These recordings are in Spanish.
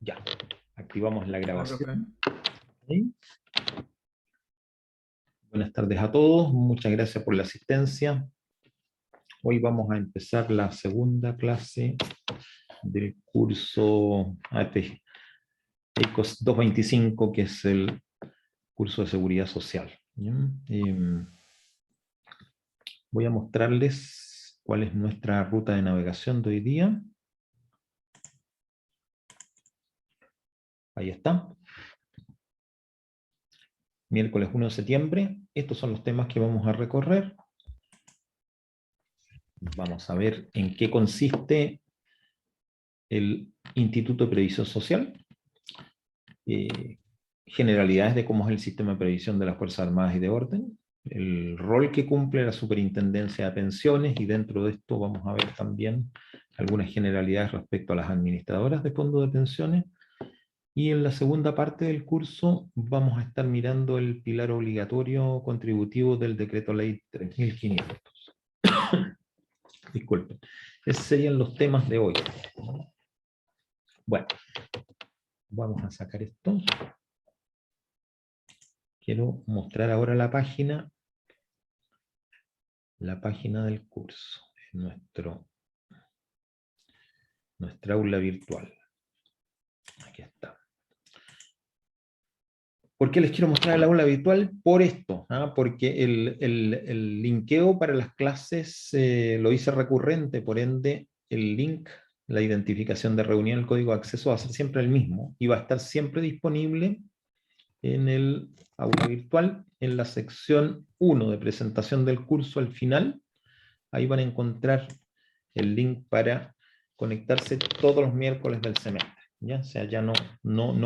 Ya, activamos la grabación. Buenas tardes a todos, muchas gracias por la asistencia. Hoy vamos a empezar la segunda clase del curso ECOS 225, que es el curso de seguridad social. Voy a mostrarles cuál es nuestra ruta de navegación de hoy día. Ahí está. Miércoles 1 de septiembre. Estos son los temas que vamos a recorrer. Vamos a ver en qué consiste el Instituto de Previsión Social. Generalidades de cómo es el sistema de previsión de las Fuerzas Armadas y de Orden. El rol que cumple la Superintendencia de Pensiones, y dentro de esto vamos a ver también algunas generalidades respecto a las administradoras de fondos de pensiones. Y en la segunda parte del curso vamos a estar mirando el pilar obligatorio contributivo del Decreto Ley 3500. Disculpen. Esos serían los temas de hoy. Bueno, vamos a sacar esto. Quiero mostrar ahora la página del curso, nuestra aula virtual. Aquí está. ¿Por qué les quiero mostrar el aula virtual? Por esto, porque el linkeo para las clases lo hice recurrente, por ende el link, la identificación de reunión, el código de acceso va a ser siempre el mismo y va a estar siempre disponible en el aula virtual, en la sección 1 de presentación del curso al final. Ahí van a encontrar el link para conectarse todos los miércoles del semestre. ¿Ya? O sea, ya no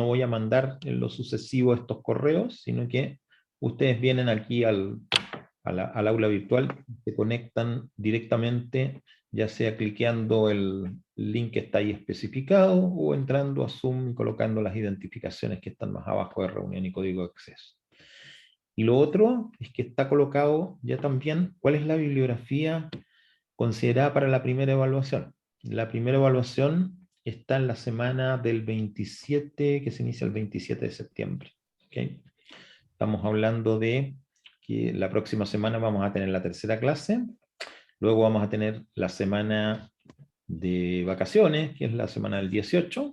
voy a mandar en lo sucesivo estos correos, sino que ustedes vienen aquí al aula virtual, se conectan directamente, ya sea cliqueando el link que está ahí especificado, o entrando a Zoom y colocando las identificaciones que están más abajo de reunión y código de acceso. Y lo otro es que está colocado ya también cuál es la bibliografía considerada para la primera evaluación. La primera evaluación está en la semana del 27, que se inicia el 27 de septiembre. ¿Okay? Estamos hablando de que la próxima semana vamos a tener la tercera clase, luego vamos a tener la semana de vacaciones, que es la semana del 18,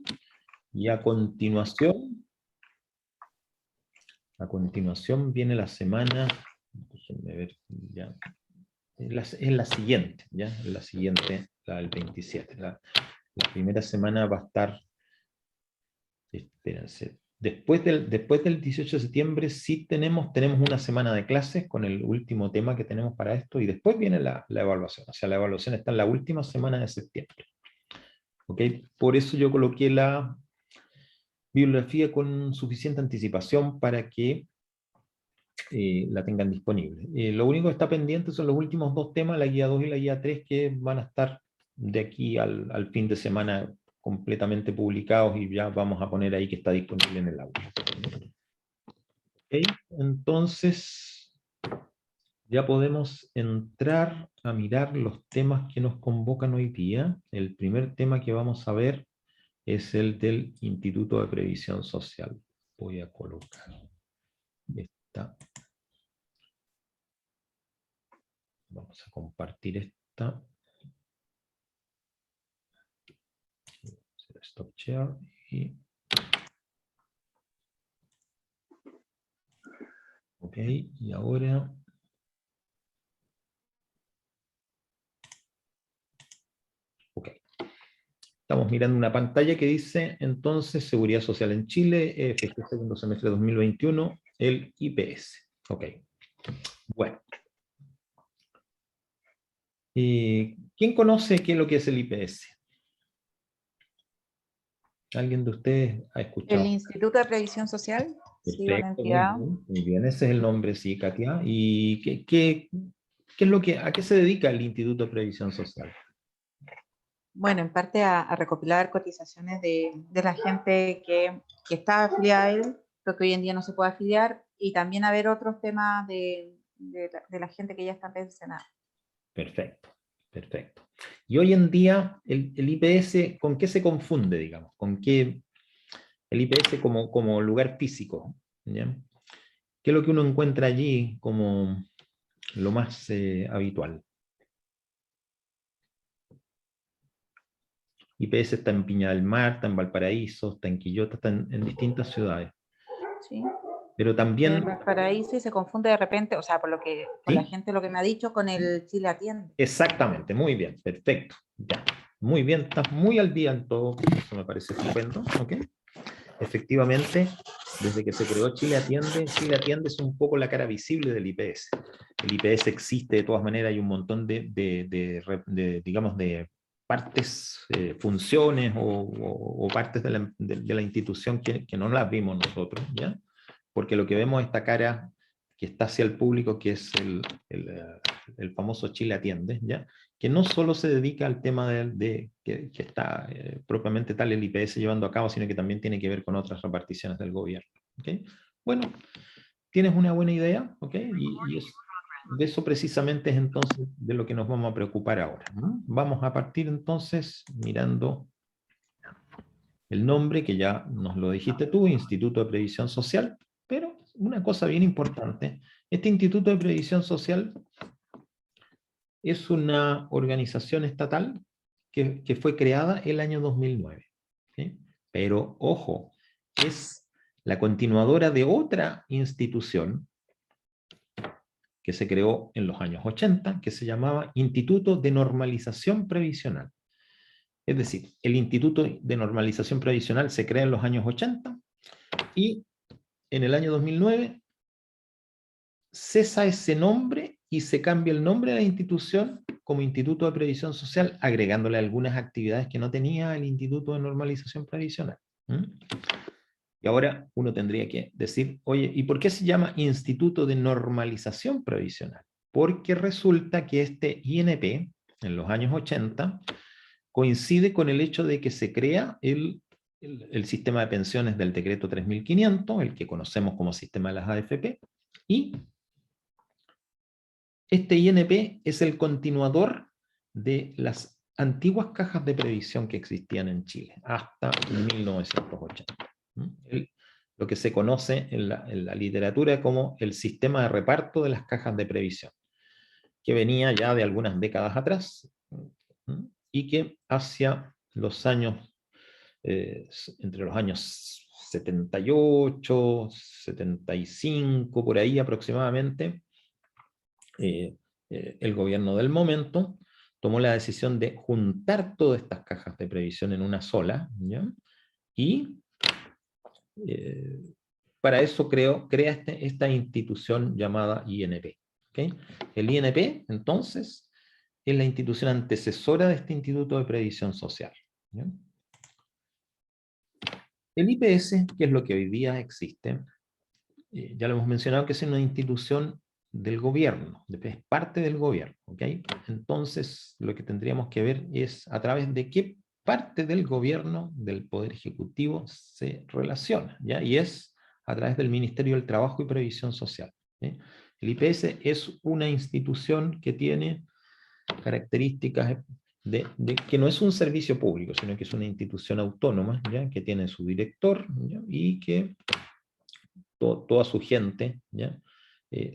y a continuación viene la semana, déjenme ver, ya, es la siguiente, ¿ya? Es la siguiente, la del 27. La primera semana va a estar, espérense, después del 18 de septiembre sí tenemos una semana de clases con el último tema que tenemos para esto, y después viene la evaluación. O sea, la evaluación está en la última semana de septiembre. ¿Ok? Por eso yo coloqué la bibliografía con suficiente anticipación para que la tengan disponible. Lo único que está pendiente son los últimos dos temas, la guía 2 y la guía 3, que van a estar de aquí al fin de semana completamente publicados, y ya vamos a poner ahí que está disponible en el aula. Okay, entonces ya podemos entrar a mirar los temas que nos convocan hoy día. El primer tema que vamos a ver es el del Instituto de Previsión Social. Voy a colocar esta. Vamos a compartir esta. Stop share y... Ok, y ahora... Ok. Estamos mirando una pantalla que dice, entonces, Seguridad Social en Chile, efecto segundo semestre de 2021, el IPS. Ok. Bueno. ¿Quién conoce qué es lo que es el IPS? ¿Alguien de ustedes ha escuchado? El Instituto de Previsión Social, sí, una Perfecto, muy entidad. bien, muy bien, ese es el nombre, sí, Katia. ¿Y qué es lo que, a qué se dedica el Instituto de Previsión Social? Bueno, en parte a recopilar cotizaciones de la gente que está afiliada a él, pero que hoy en día no se puede afiliar, y también a ver otros temas de la gente que ya está pensionada. Perfecto, perfecto. Y hoy en día, el IPS, ¿con qué se confunde, digamos? ¿Con qué El IPS como lugar físico, ¿ya? ¿Qué es lo que uno encuentra allí como lo más habitual? IPS está en Viña del Mar, está en Valparaíso, está en Quillota, está en distintas ciudades. Sí. Pero también... Valparaíso y se confunde de repente, o sea, por la ¿Sí? gente lo que me ha dicho, con el Chile Atiende. Exactamente, muy bien, perfecto. Ya. Muy bien, estás muy al día en todo, eso me parece estupendo. ¿Okay? Efectivamente, desde que se creó Chile Atiende es un poco la cara visible del IPS. El IPS existe de todas maneras, hay un montón digamos, de partes, funciones o partes de la institución que no las vimos nosotros, ¿ya? Porque lo que vemos es esta cara que está hacia el público, que es el famoso Chile Atiende, ¿ya? Que no solo se dedica al tema que está propiamente tal el IPS llevando a cabo, sino que también tiene que ver con otras reparticiones del gobierno. ¿Okay? Bueno, tienes una buena idea, ¿ok? De eso precisamente es entonces de lo que nos vamos a preocupar ahora, ¿no? Vamos a partir entonces mirando el nombre, que ya nos lo dijiste tú, Instituto de Previsión Social, pero una cosa bien importante, este Instituto de Previsión Social es una organización estatal que fue creada el año 2009. ¿Sí? Pero, ojo, es la continuadora de otra institución que se creó en los años 80, que se llamaba Instituto de Normalización Previsional. Es decir, el Instituto de Normalización Previsional se crea en los años 80 y en el año 2009 cesa ese nombre y se cambia el nombre de la institución como Instituto de Previsión Social, agregándole algunas actividades que no tenía el Instituto de Normalización Previsional. ¿Mm? Y ahora uno tendría que decir, oye, ¿y por qué se llama Instituto de Normalización Previsional? Porque resulta que este INP, en los años 80, coincide con el hecho de que se crea el sistema de pensiones del decreto 3500, el que conocemos como sistema de las AFP, y este INP es el continuador de las antiguas cajas de previsión que existían en Chile hasta 1980. Lo que se conoce en la literatura como el sistema de reparto de las cajas de previsión, que venía ya de algunas décadas atrás y que hacia los años, entre los años 78, 75, por ahí aproximadamente, el gobierno del momento tomó la decisión de juntar todas estas cajas de previsión en una sola, ¿ya? Y para eso crea esta institución llamada INP. ¿Okay? El INP, entonces, es la institución antecesora de este Instituto de Previsión Social. ¿Ya? El IPS, que es lo que hoy día existe, ya lo hemos mencionado, que es una institución del gobierno, es parte del gobierno. ¿Okay? Entonces, lo que tendríamos que ver es a través de qué parte del gobierno, del Poder Ejecutivo, se relaciona, ¿ya? Y es a través del Ministerio del Trabajo y Previsión Social. ¿Sí? El IPS es una institución que tiene características de que no es un servicio público, sino que es una institución autónoma, ¿ya? Que tiene su director, ¿ya? Y que toda su gente, ¿ya?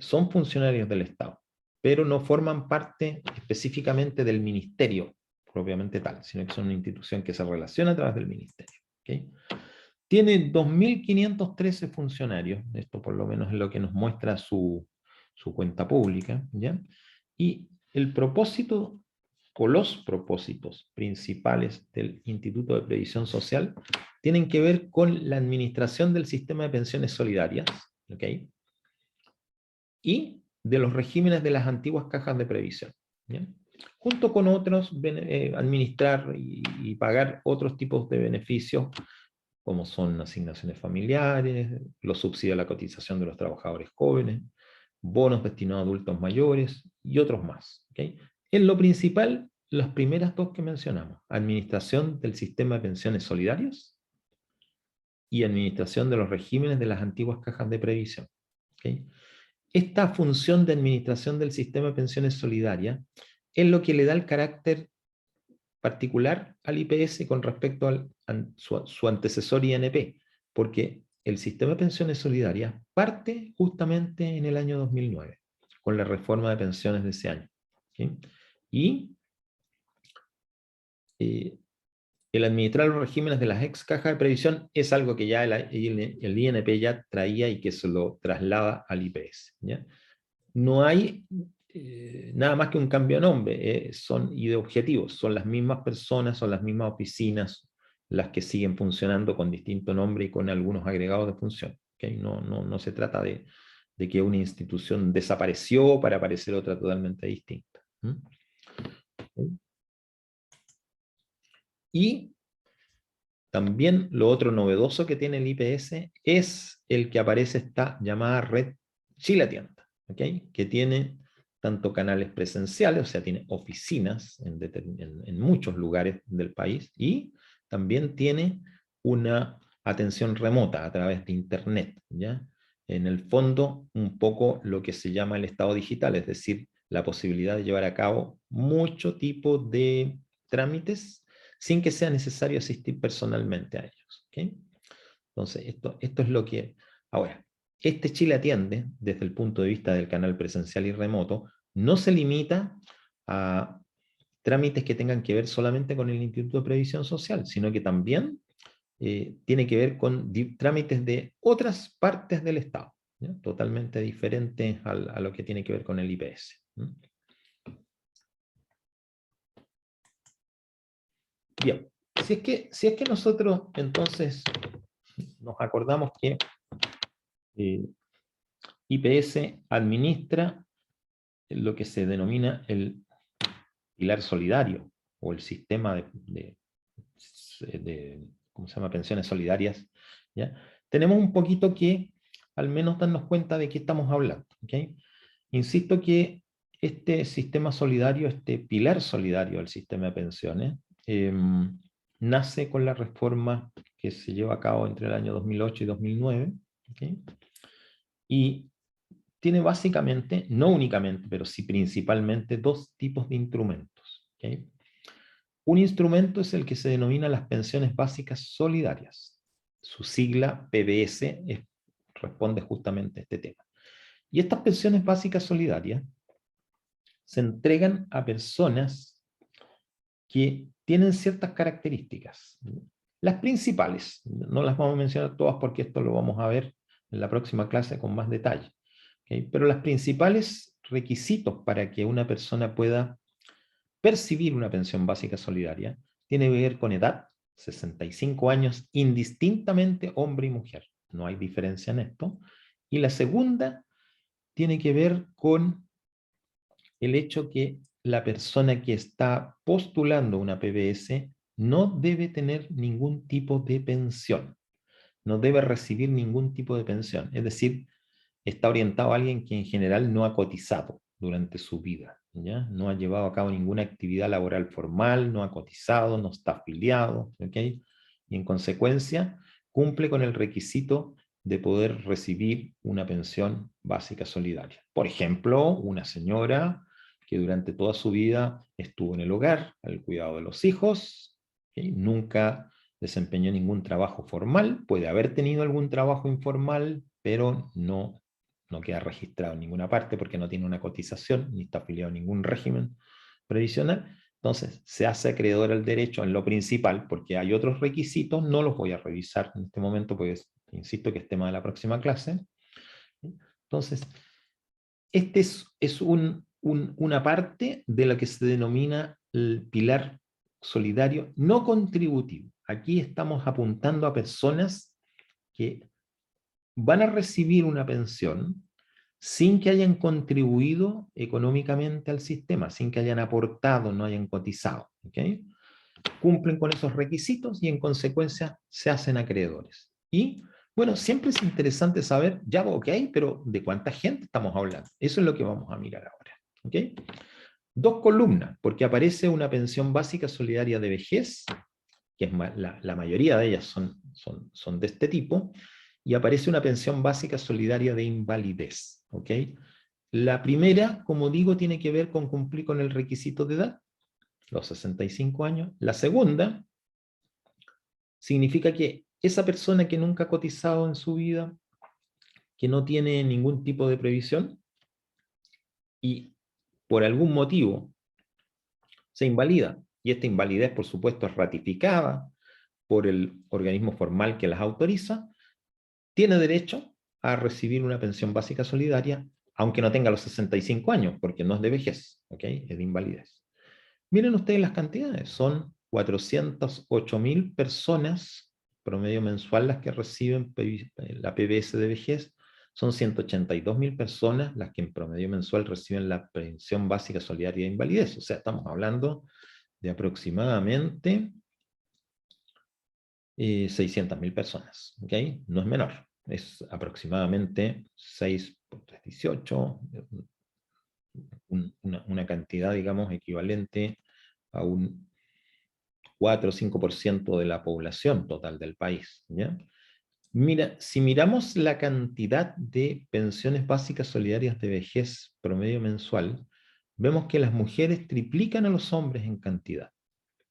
Son funcionarios del Estado, pero no forman parte específicamente del ministerio propiamente tal, sino que son una institución que se relaciona a través del ministerio. ¿Okay? Tiene 2.513 funcionarios, esto por lo menos es lo que nos muestra su cuenta pública, ¿ya? Y el propósito o los propósitos principales del Instituto de Previsión Social tienen que ver con la administración del sistema de pensiones solidarias, ¿ok? Y de los regímenes de las antiguas cajas de previsión, ¿ya? Junto con otros, administrar y pagar otros tipos de beneficios, como son asignaciones familiares, los subsidios a la cotización de los trabajadores jóvenes, bonos destinados a adultos mayores y otros más. ¿Okay? En lo principal, las primeras dos que mencionamos, administración del sistema de pensiones solidarias y administración de los regímenes de las antiguas cajas de previsión. ¿Okay? Esta función de administración del sistema de pensiones solidarias es lo que le da el carácter particular al IPS con respecto a su antecesor INP, porque el sistema de pensiones solidarias parte justamente en el año 2009, con la reforma de pensiones de ese año. ¿Sí? Y el administrar los regímenes de las ex cajas de previsión es algo que ya el INP ya traía y que se lo traslada al IPS. ¿Ya? No hay nada más que un cambio de nombre, y de objetivos. Son las mismas personas, son las mismas oficinas las que siguen funcionando con distinto nombre y con algunos agregados de función. ¿Okay? No se trata de que una institución desapareció para aparecer otra totalmente distinta. ¿Okay? Y también lo otro novedoso que tiene el IPS es el que aparece esta llamada red Chile Atienda, ¿okay? Que tiene tanto canales presenciales, o sea, tiene oficinas en muchos lugares del país, y también tiene una atención remota a través de Internet, ¿ya? En el fondo, un poco lo que se llama el Estado digital, es decir, la posibilidad de llevar a cabo mucho tipo de trámites sin que sea necesario asistir personalmente a ellos. ¿Okay? Entonces, esto es lo que... Ahora, este Chile Atiende, desde el punto de vista del canal presencial y remoto, no se limita a trámites que tengan que ver solamente con el Instituto de Previsión Social, sino que también tiene que ver con trámites de otras partes del Estado, ¿ya? Totalmente diferentes a lo que tiene que ver con el IPS. Bien, si es que nosotros entonces nos acordamos que IPS administra lo que se denomina el pilar solidario o el sistema ¿cómo se llama? Pensiones solidarias, ¿ya? Tenemos un poquito que al menos darnos cuenta de qué estamos hablando. ¿Okay? Insisto que este sistema solidario, este pilar solidario del sistema de pensiones, nace con la reforma que se lleva a cabo entre el año 2008 y 2009, ¿okay? Y tiene básicamente, no únicamente, pero sí principalmente, dos tipos de instrumentos. ¿Okay? Un instrumento es el que se denomina las pensiones básicas solidarias. Su sigla PBS responde justamente a este tema. Y estas pensiones básicas solidarias se entregan a personas que tienen ciertas características. Las principales, no las vamos a mencionar todas porque esto lo vamos a ver en la próxima clase con más detalle. ¿Okay? Pero los principales requisitos para que una persona pueda percibir una pensión básica solidaria tiene que ver con edad, 65 años, indistintamente hombre y mujer. No hay diferencia en esto. Y la segunda tiene que ver con el hecho que la persona que está postulando una PBS no debe tener ningún tipo de pensión, no debe recibir ningún tipo de pensión. Es decir, está orientado a alguien que en general no ha cotizado durante su vida, ¿ya? No ha llevado a cabo ninguna actividad laboral formal, no ha cotizado, no está afiliado, ¿ok? Y en consecuencia cumple con el requisito de poder recibir una pensión básica solidaria. Por ejemplo, una señora que durante toda su vida estuvo en el hogar, al cuidado de los hijos, ¿okay? Nunca desempeñó ningún trabajo formal, puede haber tenido algún trabajo informal, pero no queda registrado en ninguna parte porque no tiene una cotización, ni está afiliado a ningún régimen previsional. Entonces, se hace acreedor al derecho en lo principal, porque hay otros requisitos, no los voy a revisar en este momento, porque insisto que es tema de la próxima clase. Entonces, este es una parte de lo que se denomina el pilar solidario no contributivo. Aquí estamos apuntando a personas que van a recibir una pensión sin que hayan contribuido económicamente al sistema, sin que hayan aportado, no hayan cotizado. ¿Okay? Cumplen con esos requisitos y en consecuencia se hacen acreedores. Y bueno, siempre es interesante saber, ya, ok, pero ¿de cuánta gente estamos hablando? Eso es lo que vamos a mirar ahora. ¿Okay? Dos columnas, porque aparece una pensión básica solidaria de vejez, que es la mayoría de ellas son de este tipo, y aparece una pensión básica solidaria de invalidez. ¿Ok? La primera, como digo, tiene que ver con cumplir con el requisito de edad, los 65 años. La segunda significa que esa persona que nunca ha cotizado en su vida, que no tiene ningún tipo de previsión y por algún motivo se invalida, y esta invalidez por supuesto es ratificada por el organismo formal que las autoriza, tiene derecho a recibir una pensión básica solidaria, aunque no tenga los 65 años, porque no es de vejez, ¿ok? Es de invalidez. Miren ustedes las cantidades, son 408.000 personas promedio mensual las que reciben la PBS de vejez, son 182.000 personas las que en promedio mensual reciben la pensión básica solidaria de invalidez. O sea, estamos hablando de aproximadamente 600.000 personas, ¿ok? No es menor, es aproximadamente 6 por 3, 18, una cantidad, digamos, equivalente a un 4 o 5% de la población total del país, ¿ya? Mira, si miramos la cantidad de pensiones básicas solidarias de vejez promedio mensual, vemos que las mujeres triplican a los hombres en cantidad,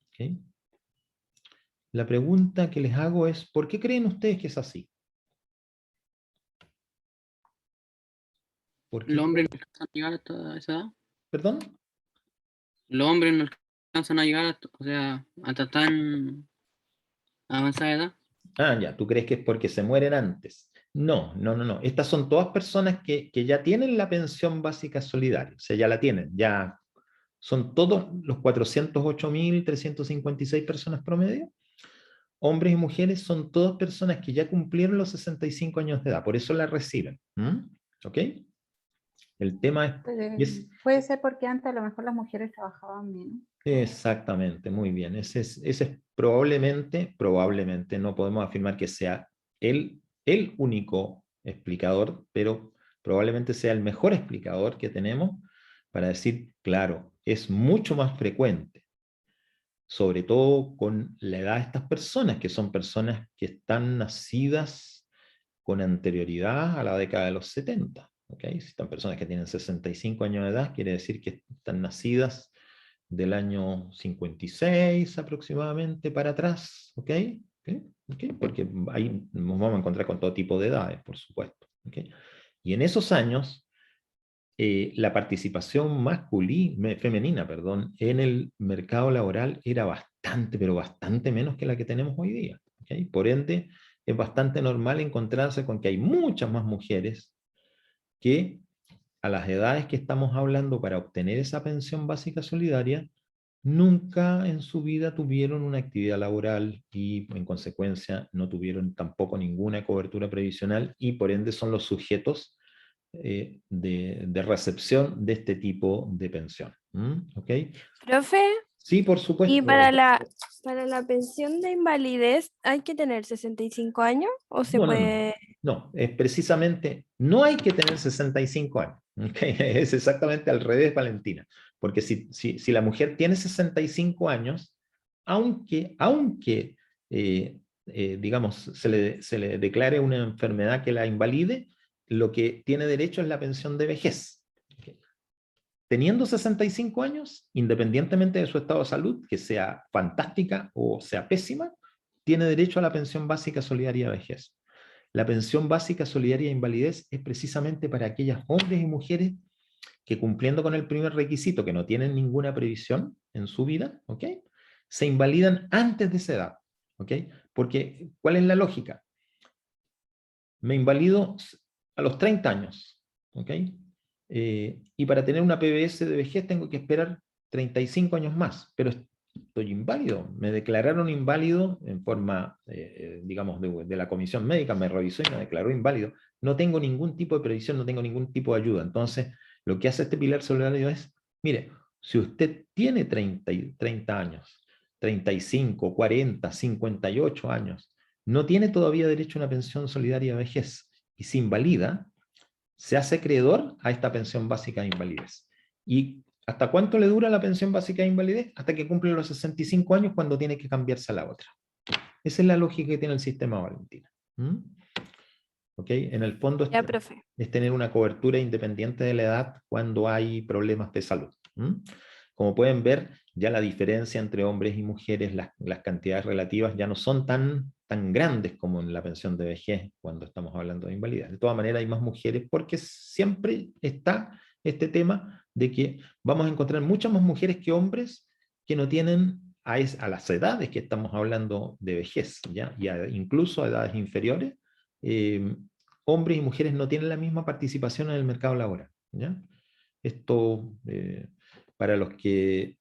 ¿ok? La pregunta que les hago es, ¿por qué creen ustedes que es así? ¿Por qué Los hombres creen? no alcanzan a llegar hasta esa edad. ¿Perdón? Los hombres no alcanzan a llegar hasta, o sea, hasta tan avanzada edad. Ah, ya, ¿tú crees que es porque se mueren antes? No, no, no, no. Estas son todas personas que ya tienen la pensión básica solidaria, o sea, ya la tienen, ya son todos los 408.356 personas promedio. Hombres y mujeres son todas personas que ya cumplieron los 65 años de edad, por eso la reciben. ¿Ok? El tema Puede ser porque antes a lo mejor las mujeres trabajaban menos. exactamente, muy bien. Ese es probablemente, no podemos afirmar que sea el único explicador, pero probablemente sea el mejor explicador que tenemos para decir, claro, es mucho más frecuente, sobre todo con la edad de estas personas, que son personas que están nacidas con anterioridad a la década de los 70. ¿Okay? Si están personas que tienen 65 años de edad, quiere decir que están nacidas del año 56 aproximadamente para atrás. ¿Ok? ¿Okay? Porque ahí nos vamos a encontrar con todo tipo de edades, por supuesto. ¿Okay? Y en esos años, la participación femenina, perdón, en el mercado laboral era bastante, pero bastante menos que la que tenemos hoy día. ¿Okay? Por ende, es bastante normal encontrarse con que hay muchas más mujeres que a las edades que estamos hablando para obtener esa pensión básica solidaria, nunca en su vida tuvieron una actividad laboral y en consecuencia no tuvieron tampoco ninguna cobertura previsional y por ende son los sujetos de recepción de este tipo de pensión. ¿Ok? Profe, Sí, por ¿y supuesto. para la pensión de invalidez hay que tener 65 años o se No, no, no. puede? No, es precisamente, no hay que tener 65 años. ¿Okay? Es exactamente al revés, Valentina. Porque si la mujer tiene 65 años, aunque digamos, se le declare una enfermedad que la invalide, lo que tiene derecho es la pensión de vejez. ¿Okay? Teniendo 65 años, independientemente de su estado de salud, que sea fantástica o sea pésima, tiene derecho a la pensión básica solidaria de vejez. La pensión básica solidaria de invalidez es precisamente para aquellas hombres y mujeres que cumpliendo con el primer requisito, que no tienen ninguna previsión en su vida, ¿ok? Se invalidan antes de esa edad, ¿ok? Porque, ¿cuál es la lógica? Me invalido a los 30 años, ¿ok? Y para tener una PBS de vejez tengo que esperar 35 años más, pero estoy inválido. Me declararon inválido en forma, digamos, de la comisión médica, me revisó y me declaró inválido. No tengo ningún tipo de previsión, no tengo ningún tipo de ayuda. Entonces, lo que hace este pilar solidario es, mire, si usted tiene 30 años, 35, 40, 58 años, no tiene todavía derecho a una pensión solidaria de vejez y se invalida, se hace acreedor a esta pensión básica de invalidez. ¿Y hasta cuánto le dura la pensión básica de invalidez? Hasta que cumple los 65 años cuando tiene que cambiarse a la otra. Esa es la lógica que tiene el sistema, Valentina. ¿Ok? En el fondo Ya, profe. es tener una cobertura independiente de la edad cuando hay problemas de salud. Como pueden ver, ya la diferencia entre hombres y mujeres, las cantidades relativas ya no son tan tan grandes como en la pensión de vejez cuando estamos hablando de invalidez. De todas maneras hay más mujeres porque siempre está este tema de que vamos a encontrar muchas más mujeres que hombres que no tienen a las edades que estamos hablando de vejez, ¿ya? Y incluso a edades inferiores, hombres y mujeres no tienen la misma participación en el mercado laboral, ¿ya? Esto, para los que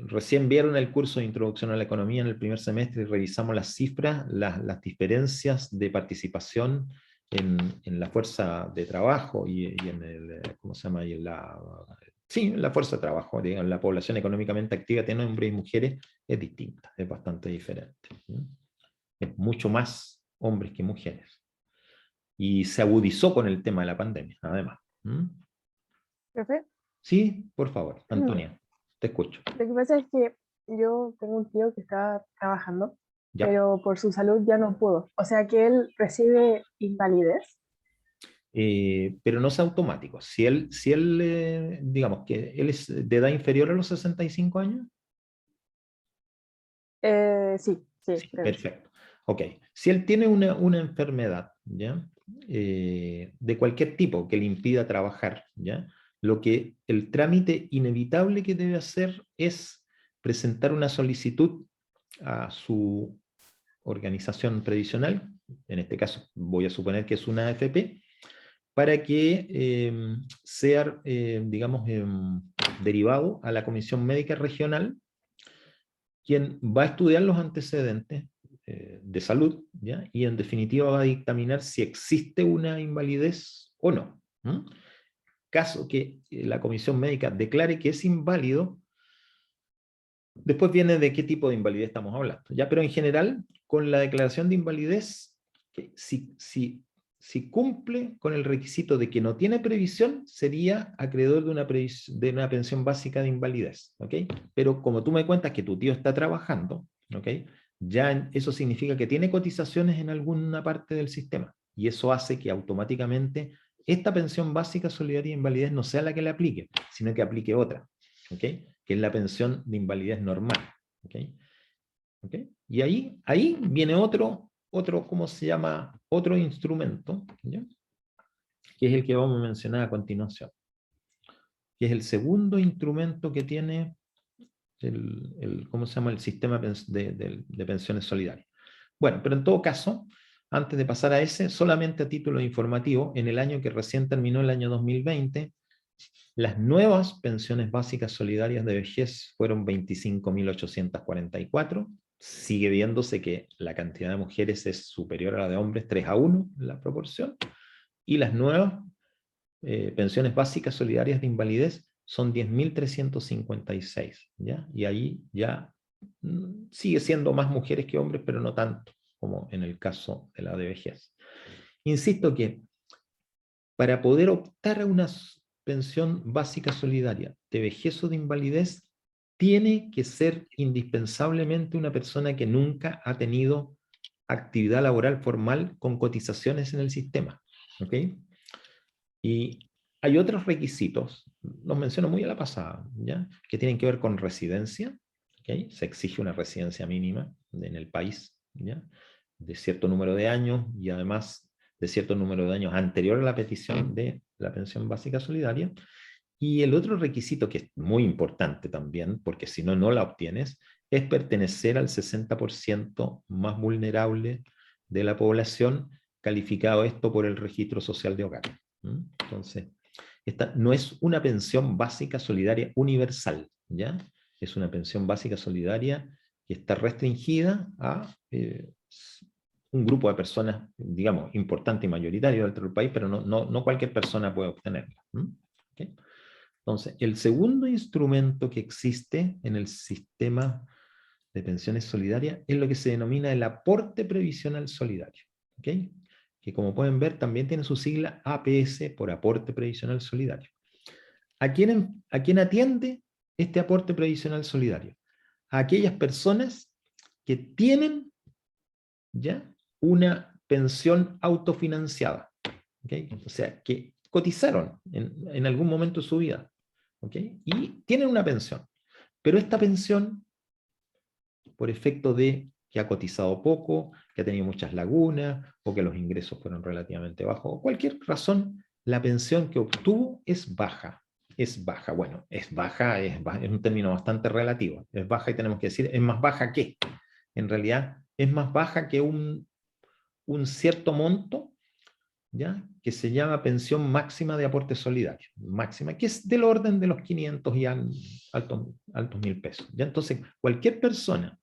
recién vieron el curso de Introducción a la Economía en el primer semestre y revisamos las cifras, las diferencias de participación en la fuerza de trabajo y en el, ¿cómo se llama? Y en la fuerza de trabajo, digamos, la población económicamente activa de hombres y mujeres es distinta, es bastante diferente. Es mucho más hombres que mujeres. Y se agudizó con el tema de la pandemia, además. Profe, Sí, por favor, Antonia, te escucho. lo que pasa es que yo tengo un tío que está trabajando, Ya. pero por su salud ya no pudo. O sea que él recibe invalidez. Pero no es automático. Si él digamos que él es de edad inferior a los 65 años, Sí, sí, creo que sí. perfecto. Ok, si él tiene una enfermedad, ¿ya? De cualquier tipo que le impida trabajar, ¿ya? Lo que el trámite inevitable que debe hacer es presentar una solicitud a su organización previsional, en este caso voy a suponer que es una AFP, para que sea, digamos, derivado a la Comisión Médica Regional, quien va a estudiar los antecedentes de salud, ¿ya? Y en definitiva va a dictaminar si existe una invalidez o no. Caso que la Comisión Médica declare que es inválido, después viene de qué tipo de invalidez estamos hablando, ¿ya? Pero en general, con la declaración de invalidez, si cumple con el requisito de que no tiene previsión, sería acreedor de una pensión básica de invalidez, ¿ok? Pero como tú me cuentas que tu tío está trabajando, ¿ok? Ya eso significa que tiene cotizaciones en alguna parte del sistema, y eso hace que automáticamente esta pensión básica solidaria de invalidez no sea la que le aplique, sino que aplique otra, ¿ok? Que es la pensión de invalidez normal, ¿ok? ¿Ok? Y ahí viene otro, ¿cómo se llama? Otro instrumento, ¿ya? Que es el que vamos a mencionar a continuación, que es el segundo instrumento que tiene ¿cómo se llama? El sistema de pensiones solidarias. Bueno, pero en todo caso, antes de pasar a ese, solamente a título informativo, en el año que recién terminó, el año 2020, las nuevas pensiones básicas solidarias de vejez fueron 25.844. Sigue viéndose que la cantidad de mujeres es superior a la de hombres, 3-1 la proporción. Y las nuevas pensiones básicas solidarias de invalidez son 10.356, ¿ya? Y ahí ya sigue siendo más mujeres que hombres, pero no tanto como en el caso de la de vejez. Insisto que para poder optar a una pensión básica solidaria de vejez o de invalidez, tiene que ser indispensablemente una persona que nunca ha tenido actividad laboral formal con cotizaciones en el sistema, ¿ok? Y hay otros requisitos, los menciono muy a la pasada, ¿ya? Que tienen que ver con residencia, ¿ok? Se exige una residencia mínima en el país, ¿ya? De cierto número de años y además de cierto número de años anterior a la petición de la pensión básica solidaria. Y el otro requisito que es muy importante también, porque si no, no la obtienes, es pertenecer al 60% más vulnerable de la población, calificado esto por el Registro Social de Hogar. Entonces, esta no es una pensión básica solidaria universal, ¿ya? Es una pensión básica solidaria que está restringida a un grupo de personas, digamos, importante y mayoritario dentro del país, pero no cualquier persona puede obtenerla. ¿Okay? Entonces, el segundo instrumento que existe en el sistema de pensiones solidarias es lo que se denomina el aporte previsional solidario. ¿Okay? Que como pueden ver también tiene su sigla APS por aporte previsional solidario. ¿A quién atiende este aporte previsional solidario? A aquellas personas que tienen ya una pensión autofinanciada, ¿okay? O sea, que cotizaron en algún momento de su vida, ¿okay? Y tienen una pensión, pero esta pensión, por efecto de que ha cotizado poco, que ha tenido muchas lagunas, o que los ingresos fueron relativamente bajos, o cualquier razón, la pensión que obtuvo es baja. Es baja, bueno, es baja, es un término bastante relativo. Es baja y tenemos que decir, ¿es más baja que? En realidad, es más baja que un cierto monto, ¿ya? Que se llama pensión máxima de aporte solidario, máxima, que es del orden de los 500 y altos 1.000 pesos. ¿Ya? Entonces, cualquier persona,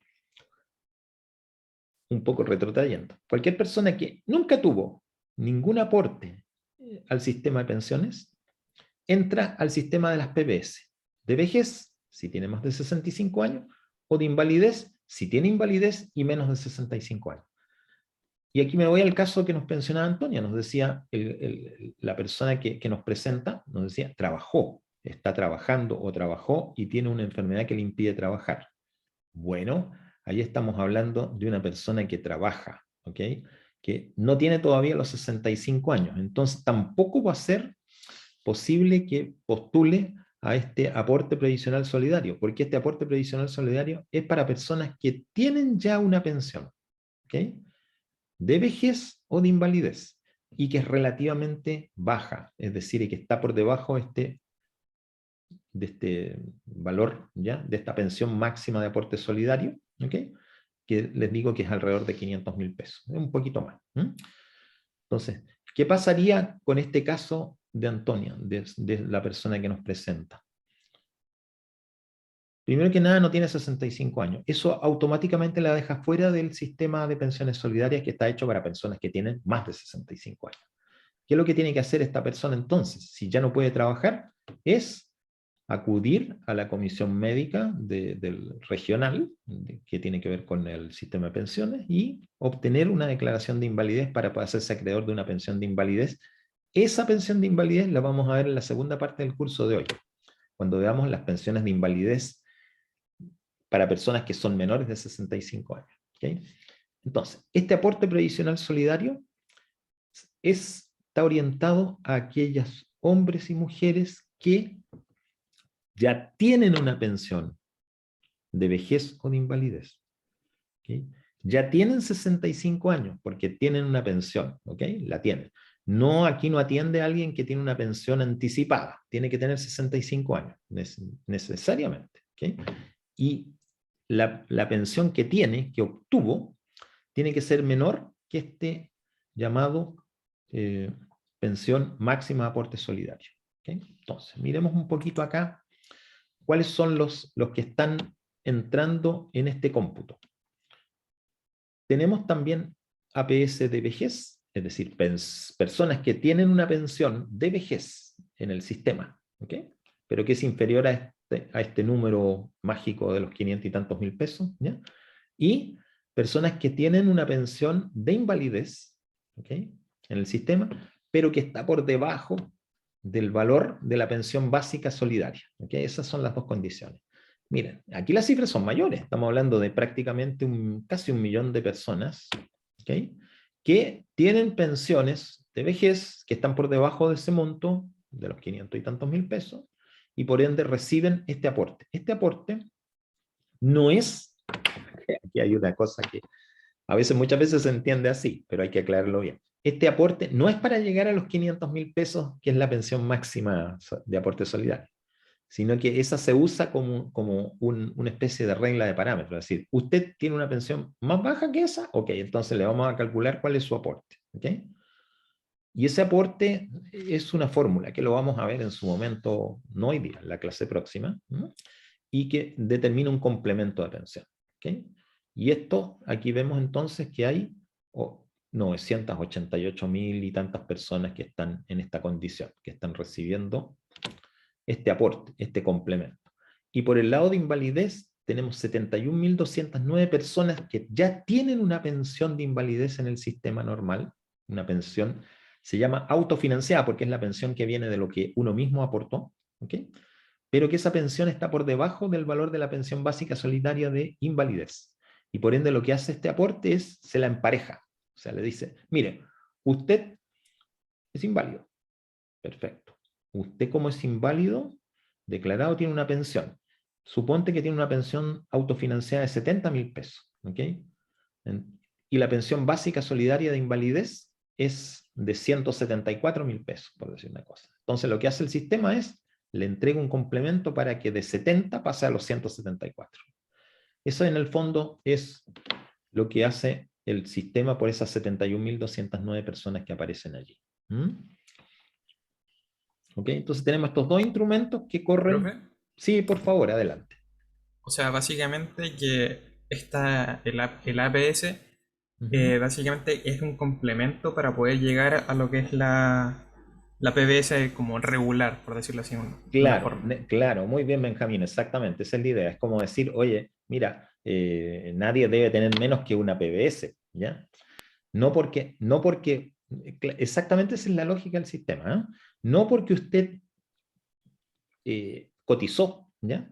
un poco retrotrayendo, cualquier persona que nunca tuvo ningún aporte al sistema de pensiones, entra al sistema de las PPS, de vejez, si tiene más de 65 años, o de invalidez, si tiene invalidez y menos de 65 años. Y aquí me voy al caso que nos mencionaba Antonia, nos decía la persona que nos presenta, nos decía, trabajó, está trabajando o trabajó y tiene una enfermedad que le impide trabajar. Bueno, ahí estamos hablando de una persona que trabaja, ¿ok? Que no tiene todavía los 65 años, entonces tampoco va a ser posible que postule a este aporte previsional solidario, porque este aporte previsional solidario es para personas que tienen ya una pensión, ¿ok? De vejez o de invalidez, y que es relativamente baja, es decir, que está por debajo de este valor, ¿ya? De esta pensión máxima de aporte solidario, ¿okay? Que les digo que es alrededor de 500.000 pesos, un poquito más. Entonces, ¿qué pasaría con este caso de Antonia, de la persona que nos presenta? Primero que nada, no tiene 65 años. Eso automáticamente la deja fuera del sistema de pensiones solidarias que está hecho para personas que tienen más de 65 años. ¿Qué es lo que tiene que hacer esta persona entonces? Si ya no puede trabajar, es acudir a la comisión médica del regional, que tiene que ver con el sistema de pensiones, y obtener una declaración de invalidez para poder hacerse acreedor de una pensión de invalidez. Esa pensión de invalidez la vamos a ver en la segunda parte del curso de hoy, cuando veamos las pensiones de invalidez para personas que son menores de 65 años. ¿Okay? Entonces, este aporte previsional solidario está orientado a aquellos hombres y mujeres que ya tienen una pensión de vejez o de invalidez. ¿Okay? Ya tienen 65 años porque tienen una pensión, ¿ok? La tienen. No, aquí no atiende a alguien que tiene una pensión anticipada, tiene que tener 65 años, necesariamente. ¿Okay? Y la pensión que obtuvo, tiene que ser menor que este llamado pensión máxima de aporte solidario. ¿Okay? Entonces, miremos un poquito acá cuáles son los que están entrando en este cómputo. Tenemos también APS de vejez, es decir, personas que tienen una pensión de vejez en el sistema, ¿okay? Pero que es inferior a este número mágico de los 500 y tantos mil pesos, ¿ya? Y personas que tienen una pensión de invalidez, ¿okay? En el sistema, pero que está por debajo del valor de la pensión básica solidaria, ¿okay? Esas son las dos condiciones. Miren, aquí las cifras son mayores, estamos hablando de prácticamente casi 1 millón de personas, ¿okay? Que tienen pensiones de vejez que están por debajo de ese monto, de los 500 y tantos mil pesos, y por ende reciben este aporte. Este aporte no es, aquí hay una cosa que muchas veces se entiende así, pero hay que aclararlo bien. Este aporte no es para llegar a los 500.000 pesos, que es la pensión máxima de aporte solidario, sino que esa se usa como una especie de regla de parámetros. Es decir, usted tiene una pensión más baja que esa, ok, entonces le vamos a calcular cuál es su aporte. ¿Okay? Y ese aporte es una fórmula que lo vamos a ver en su momento, no hoy día, en la clase próxima, ¿no? Y que determina un complemento de pensión. ¿Okay? Y esto, aquí vemos entonces que hay 988.000 y tantas personas que están en esta condición, que están recibiendo este aporte, este complemento. Y por el lado de invalidez, tenemos 71.209 personas que ya tienen una pensión de invalidez en el sistema normal, una pensión, se llama autofinanciada porque es la pensión que viene de lo que uno mismo aportó, ¿okay? Pero que esa pensión está por debajo del valor de la pensión básica solidaria de invalidez. Y por ende lo que hace este aporte es, se la empareja. O sea, le dice, mire, usted es inválido. Perfecto. Usted como es inválido, declarado, tiene una pensión. Suponte que tiene una pensión autofinanciada de 70.000 pesos. ¿Okay? y la pensión básica solidaria de invalidez es de 174.000 pesos, por decir una cosa. Entonces lo que hace el sistema es, le entrega un complemento para que de 70 pase a los 174. Eso en el fondo es lo que hace el sistema por esas 71.209 personas que aparecen allí. ¿Ok? Entonces tenemos estos dos instrumentos que corren. ¿Profe? Sí, por favor, adelante. O sea, básicamente que el APS básicamente es un complemento para poder llegar a lo que es la PBS como regular, por decirlo así, de una Claro, forma. claro, muy bien, Benjamín, exactamente, esa es la idea. Es como decir, oye, mira, nadie debe tener menos que una PBS, ¿ya? Exactamente esa es la lógica del sistema, ¿eh? No porque usted cotizó, ¿ya?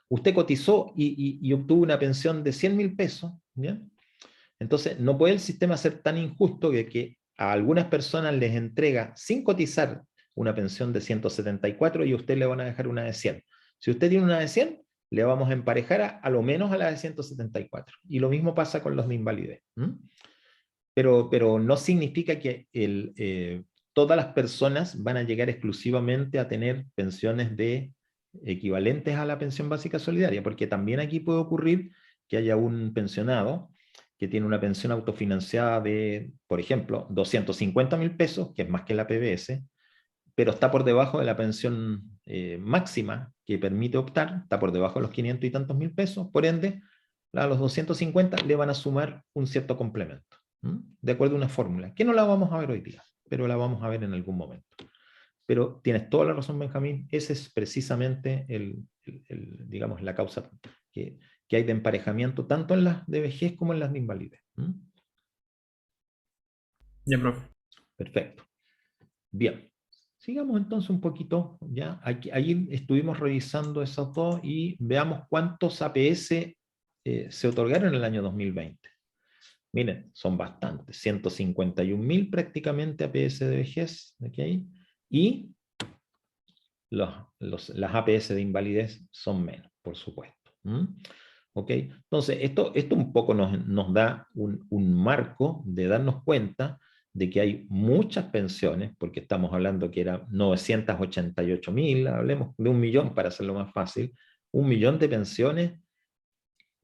Usted cotizó y obtuvo una pensión de 100.000 pesos, ¿ya? Entonces, no puede el sistema ser tan injusto que a algunas personas les entrega sin cotizar una pensión de 174 y a usted le van a dejar una de 100. Si usted tiene una de 100, le vamos a emparejar a lo menos a la de 174. Y lo mismo pasa con los de invalidez. Pero no significa que todas las personas van a llegar exclusivamente a tener pensiones equivalentes a la pensión básica solidaria, porque también aquí puede ocurrir que haya un pensionado que tiene una pensión autofinanciada de, por ejemplo, 250.000 pesos, que es más que la PBS, pero está por debajo de la pensión máxima que permite optar, está por debajo de los 500 y tantos mil pesos, por ende, a los 250 le van a sumar un cierto complemento, de acuerdo a una fórmula, que no la vamos a ver hoy día, pero la vamos a ver en algún momento. Pero tienes toda la razón, Benjamín, ese es precisamente digamos, la causa que hay de emparejamiento, tanto en las de vejez como en las de invalidez. Ya, profe. Perfecto. Bien. Sigamos entonces un poquito, ya, ahí estuvimos revisando esos dos y veamos cuántos APS se otorgaron en el año 2020. Miren, son bastantes, 151.000 prácticamente APS de vejez, ¿okay? Y las APS de invalidez son menos, por supuesto. ¿Ok? Entonces, esto un poco nos da un marco de darnos cuenta de que hay muchas pensiones, porque estamos hablando que eran 988.000, hablemos de 1.000.000 para hacerlo más fácil, 1.000.000 de pensiones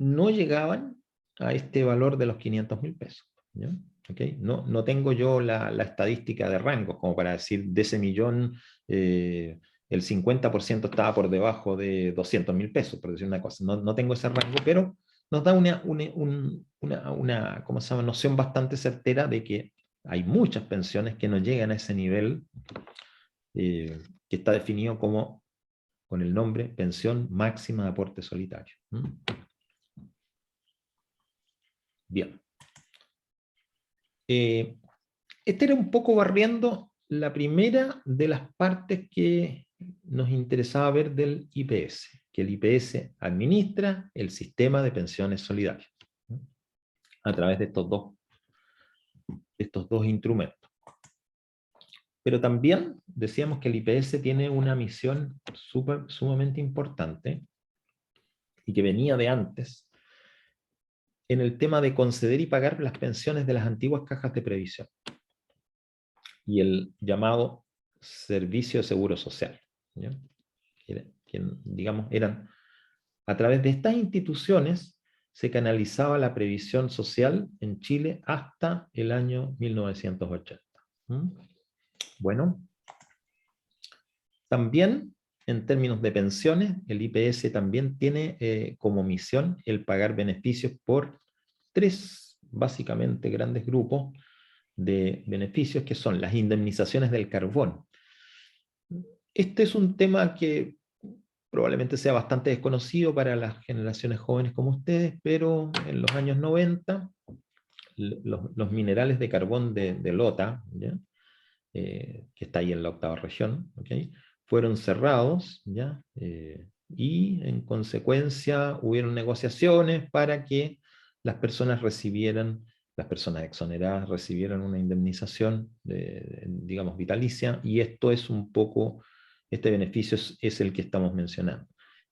no llegaban a este valor de los 500.000 pesos. ¿Ya? ¿Okay? No tengo yo la estadística de rangos como para decir de ese millón el 50% estaba por debajo de 200.000 pesos, por decir una cosa. No tengo ese rango, pero nos da una ¿cómo se llama? Noción bastante certera de que hay muchas pensiones que no llegan a ese nivel que está definido como con el nombre pensión máxima de aporte solitario. Bien. Este era un poco barriendo la primera de las partes que nos interesaba ver del IPS, que el IPS administra el sistema de pensiones solidarias a través de estos dos instrumentos. Pero también decíamos que el IPS tiene una misión sumamente importante y que venía de antes en el tema de conceder y pagar las pensiones de las antiguas cajas de previsión y el llamado servicio de seguro social, ¿ya? Digamos, eran a través de estas instituciones se canalizaba la previsión social en Chile hasta el año 1980. Bueno, también en términos de pensiones, el IPS también tiene como misión el pagar beneficios por tres, básicamente, grandes grupos de beneficios, que son las indemnizaciones del carbón. Este es un tema que probablemente sea bastante desconocido para las generaciones jóvenes como ustedes, pero en los años 90, los minerales de carbón de Lota, ¿ya? Que está ahí en la 8ª región, ¿okay? Fueron cerrados, ¿ya? Y en consecuencia hubieron negociaciones para que las personas exoneradas recibieran una indemnización, digamos, vitalicia, y esto es un poco, este beneficio es el que estamos mencionando.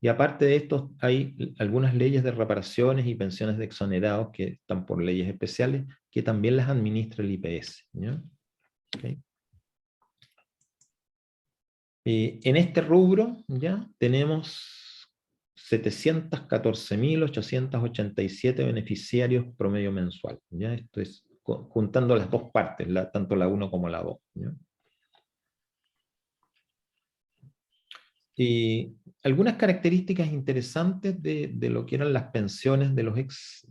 Y aparte de esto, hay algunas leyes de reparaciones y pensiones de exonerados que están por leyes especiales, que también las administra el IPS. ¿Ya? Okay. En este rubro ya tenemos 714.887 beneficiarios promedio mensual. ¿Ya? Esto es juntando las dos partes, tanto la 1 como la 2. ¿Ya? Algunas características interesantes de lo que eran las pensiones de los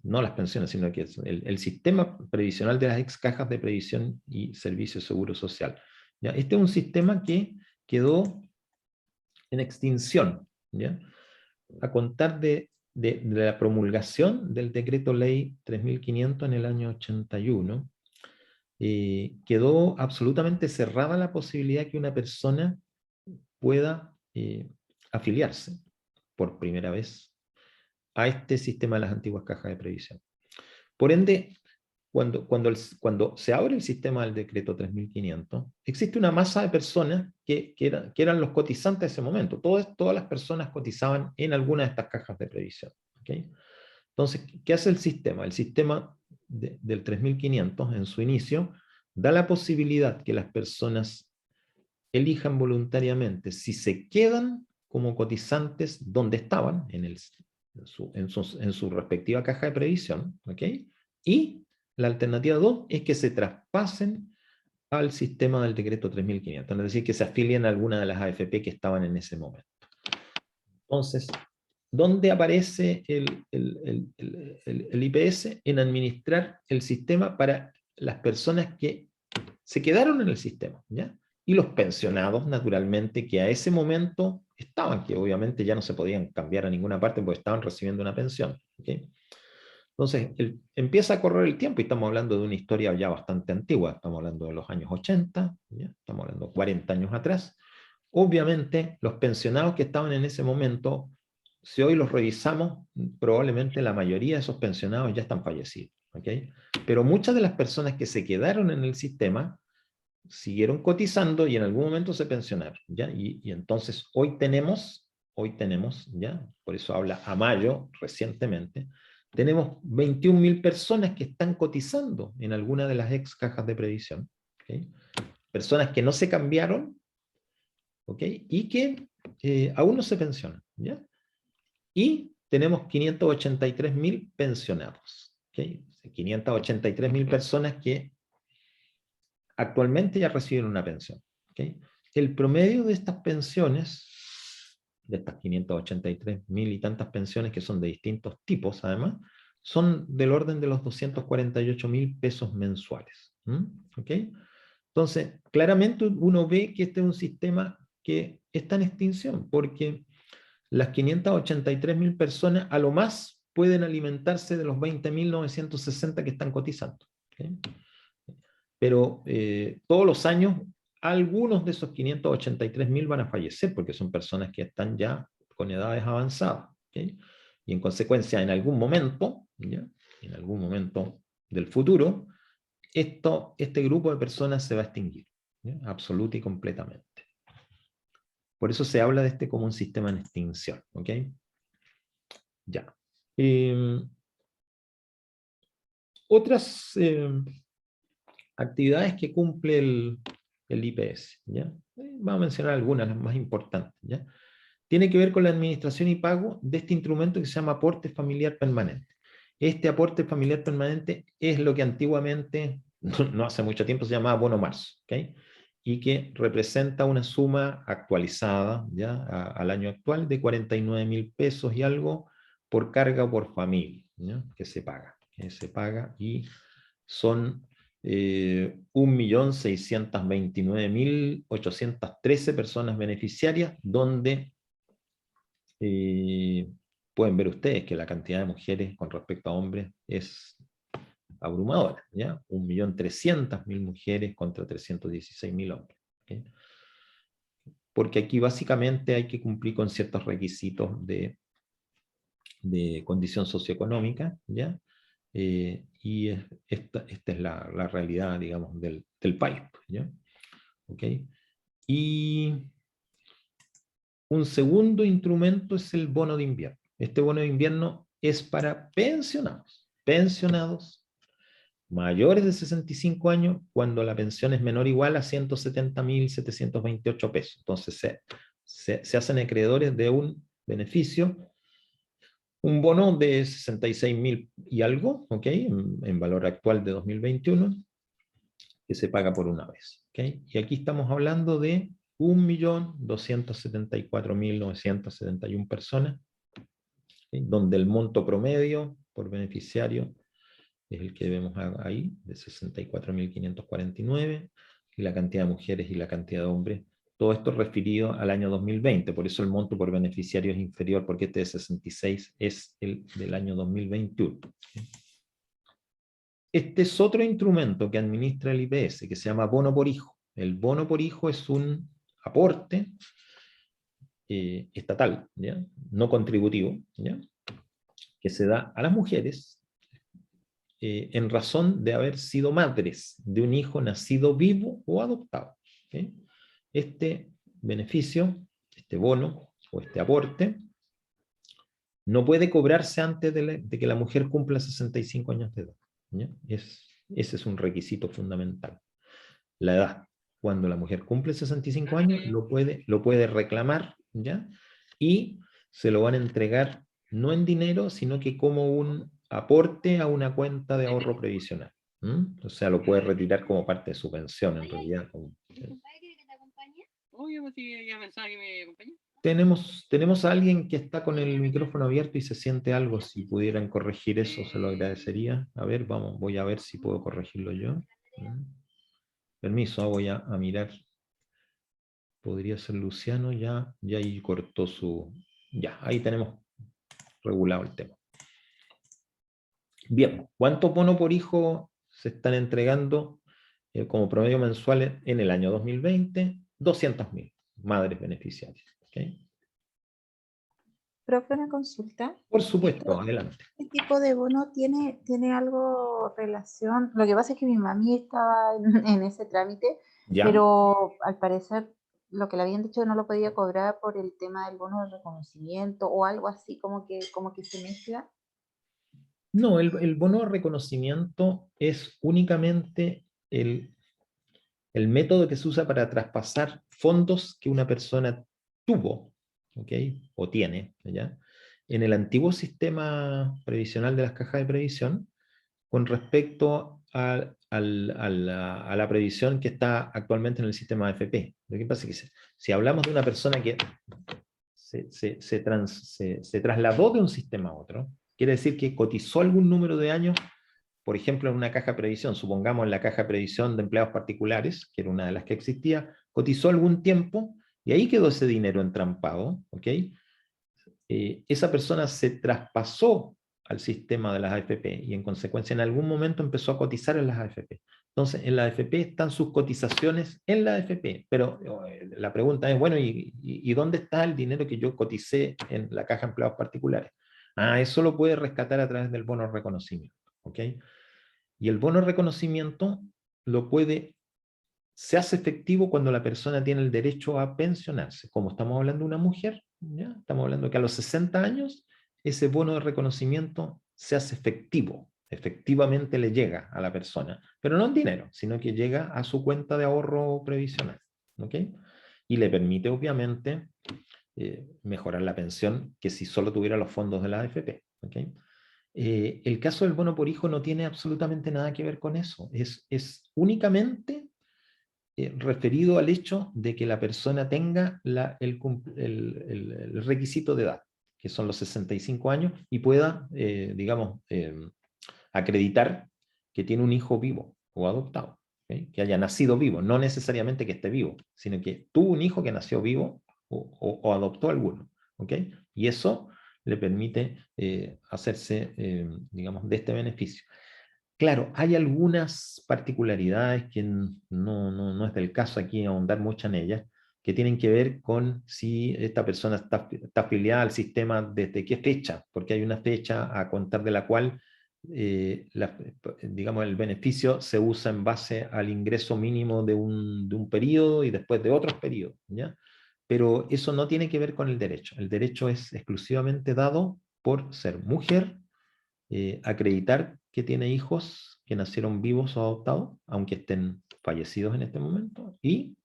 no las pensiones, sino que el sistema previsional de las ex cajas de previsión y servicio de seguro social. ¿Ya? Este es un sistema que quedó en extinción, ¿ya? A contar de la promulgación del decreto ley 3500 en el año 81, quedó absolutamente cerrada la posibilidad que una persona pueda afiliarse por primera vez a este sistema de las antiguas cajas de previsión. Por ende, cuando se abre el sistema del decreto 3500, existe una masa de personas que eran los cotizantes de ese momento. Todas las personas cotizaban en alguna de estas cajas de previsión. ¿Okay? Entonces, ¿qué hace el sistema? El sistema del 3500, en su inicio, da la posibilidad que las personas elijan voluntariamente si se quedan como cotizantes donde estaban, en su respectiva caja de previsión, ¿ok? Y la alternativa 2 es que se traspasen al sistema del decreto 3500, es decir, que se afilien a alguna de las AFP que estaban en ese momento. Entonces, ¿dónde aparece el IPS? En administrar el sistema para las personas que se quedaron en el sistema, ¿ya? Y los pensionados, naturalmente, que a ese momento estaban, que obviamente ya no se podían cambiar a ninguna parte porque estaban recibiendo una pensión. ¿Okay? Entonces, empieza a correr el tiempo y estamos hablando de una historia ya bastante antigua, estamos hablando de los años 80, ¿ya? Estamos hablando de 40 años atrás. Obviamente, los pensionados que estaban en ese momento, si hoy los revisamos, probablemente la mayoría de esos pensionados ya están fallecidos. ¿Okay? Pero muchas de las personas que se quedaron en el sistema siguieron cotizando y en algún momento se pensionaron, ¿ya? Y entonces hoy tenemos, ¿ya? Por eso habla Amayo recientemente, tenemos 21.000 personas que están cotizando en alguna de las ex cajas de previsión, ¿okay? Personas que no se cambiaron, ¿okay? Y que aún no se pensionan, ¿ya? Y tenemos 583.000 pensionados, ¿okay? 583.000 personas que actualmente ya reciben una pensión. ¿Okay? El promedio de estas pensiones, de estas 583.000 y tantas pensiones que son de distintos tipos además, son del orden de los 248.000 pesos mensuales. ¿Okay? Entonces, claramente uno ve que este es un sistema que está en extinción, porque las 583.000 personas a lo más pueden alimentarse de los 20.960 que están cotizando. ¿Okay? Pero todos los años algunos de esos 583.000 van a fallecer porque son personas que están ya con edades avanzadas. ¿Okay? Y en consecuencia, en algún momento, ¿ya? En algún momento del futuro, este grupo de personas se va a extinguir, ¿ya? Absoluta y completamente. Por eso se habla de este como un sistema en extinción. ¿Okay? Ya. Otras actividades que cumple el IPS, ¿ya? Vamos a mencionar algunas, las más importantes, ¿ya? Tiene que ver con la administración y pago de este instrumento que se llama aporte familiar permanente. Este aporte familiar permanente es lo que antiguamente, no hace mucho tiempo, se llamaba bono marzo, ¿okay? Y que representa una suma actualizada, ¿ya? Al año actual de 49.000 pesos y algo por carga o por familia, ¿ya? Que se paga y son 1.629.813 personas beneficiarias, donde pueden ver ustedes que la cantidad de mujeres con respecto a hombres es abrumadora, ¿ya? 1.300.000 mujeres contra 316.000 hombres. ¿Okay? Porque aquí básicamente hay que cumplir con ciertos requisitos de condición socioeconómica, ¿ya? Y esta es la realidad, digamos, del país, ¿ya? ¿Okay? Y un segundo instrumento es el bono de invierno. Este bono de invierno es para pensionados. Pensionados mayores de 65 años cuando la pensión es menor o igual a 170.728 pesos. Entonces se hacen acreedores de un beneficio, un bono de 66.000 y algo, ¿ok? En valor actual de 2021, que se paga por una vez, ¿ok? Y aquí estamos hablando de 1.274.971 personas, ¿okay? Donde el monto promedio por beneficiario es el que vemos ahí, de 64.549, y la cantidad de mujeres y la cantidad de hombres. Todo esto referido al año 2020, por eso el monto por beneficiario es inferior, porque este de 66 es el del año 2021. Este es otro instrumento que administra el IPS, que se llama bono por hijo. El bono por hijo es un aporte estatal, ¿ya? No contributivo, ¿ya? Que se da a las mujeres en razón de haber sido madres de un hijo nacido vivo o adoptado. ¿Okay? Este beneficio, este bono o este aporte, no puede cobrarse antes de que la mujer cumpla 65 años de edad. ¿Ya? Ese es un requisito fundamental. La edad. Cuando la mujer cumple 65 años, lo puede reclamar, ¿ya? Y se lo van a entregar no en dinero, sino que como un aporte a una cuenta de ahorro previsional. O sea, lo puede retirar como parte de su pensión, en realidad. Tenemos a alguien que está con el micrófono abierto y se siente algo. Si pudieran corregir eso, se lo agradecería. A ver, voy a ver si puedo corregirlo yo. Permiso, voy a mirar. Podría ser Luciano, ya ahí cortó su... Ya, ahí tenemos regulado el tema. Bien, ¿cuántos bonos por hijo se están entregando como promedio mensual en el año 2020? 200.000 madres beneficiarias. ¿Okay? Profe, una consulta. Por supuesto, adelante. ¿Este tipo de bono tiene algo relación? Lo que pasa es que mi mami estaba en ese trámite, ¿Ya? pero al parecer lo que le habían dicho no lo podía cobrar por el tema del bono de reconocimiento o algo así, como que se mezcla. No, el bono de reconocimiento es únicamente el método que se usa para traspasar fondos que una persona tuvo, ¿ok? O tiene, ¿ya? En el antiguo sistema previsional de las cajas de previsión, con respecto a la previsión que está actualmente en el sistema AFP. Lo que pasa es que si hablamos de una persona que se trasladó de un sistema a otro, quiere decir que cotizó algún número de años, por ejemplo, en una caja de previsión, supongamos en la caja de previsión de empleados particulares, que era una de las que existía, cotizó algún tiempo y ahí quedó ese dinero entrampado, ¿ok? Esa persona se traspasó al sistema de las AFP y en consecuencia en algún momento empezó a cotizar en las AFP. Entonces, en la AFP están sus cotizaciones en la AFP, pero la pregunta es, bueno, ¿y dónde está el dinero que yo coticé en la caja de empleados particulares? Eso lo puede rescatar a través del bono de reconocimiento, ¿ok? Y el bono de reconocimiento se hace efectivo cuando la persona tiene el derecho a pensionarse. Como estamos hablando de una mujer, ¿ya? Estamos hablando que a los 60 años ese bono de reconocimiento se hace efectivo, efectivamente le llega a la persona, pero no en dinero, sino que llega a su cuenta de ahorro previsional, ¿ok? Y le permite obviamente mejorar la pensión que si solo tuviera los fondos de la AFP, ¿ok? El caso del bono por hijo no tiene absolutamente nada que ver con eso, es únicamente referido al hecho de que la persona tenga el requisito de edad, que son los 65 años, y pueda, digamos, acreditar que tiene un hijo vivo o adoptado, ¿okay? Que haya nacido vivo, no necesariamente que esté vivo, sino que tuvo un hijo que nació vivo o adoptó alguno, ¿okay? Y eso le permite hacerse, digamos, de este beneficio. Claro, hay algunas particularidades que no es del caso aquí ahondar mucho en ellas, que tienen que ver con si esta persona está afiliada al sistema desde qué fecha, porque hay una fecha a contar de la cual, digamos, el beneficio se usa en base al ingreso mínimo de un periodo y después de otros periodos, ¿ya? pero eso no tiene que ver con el derecho. El derecho es exclusivamente dado por ser mujer, acreditar que tiene hijos que nacieron vivos o adoptados, aunque estén fallecidos en este momento, y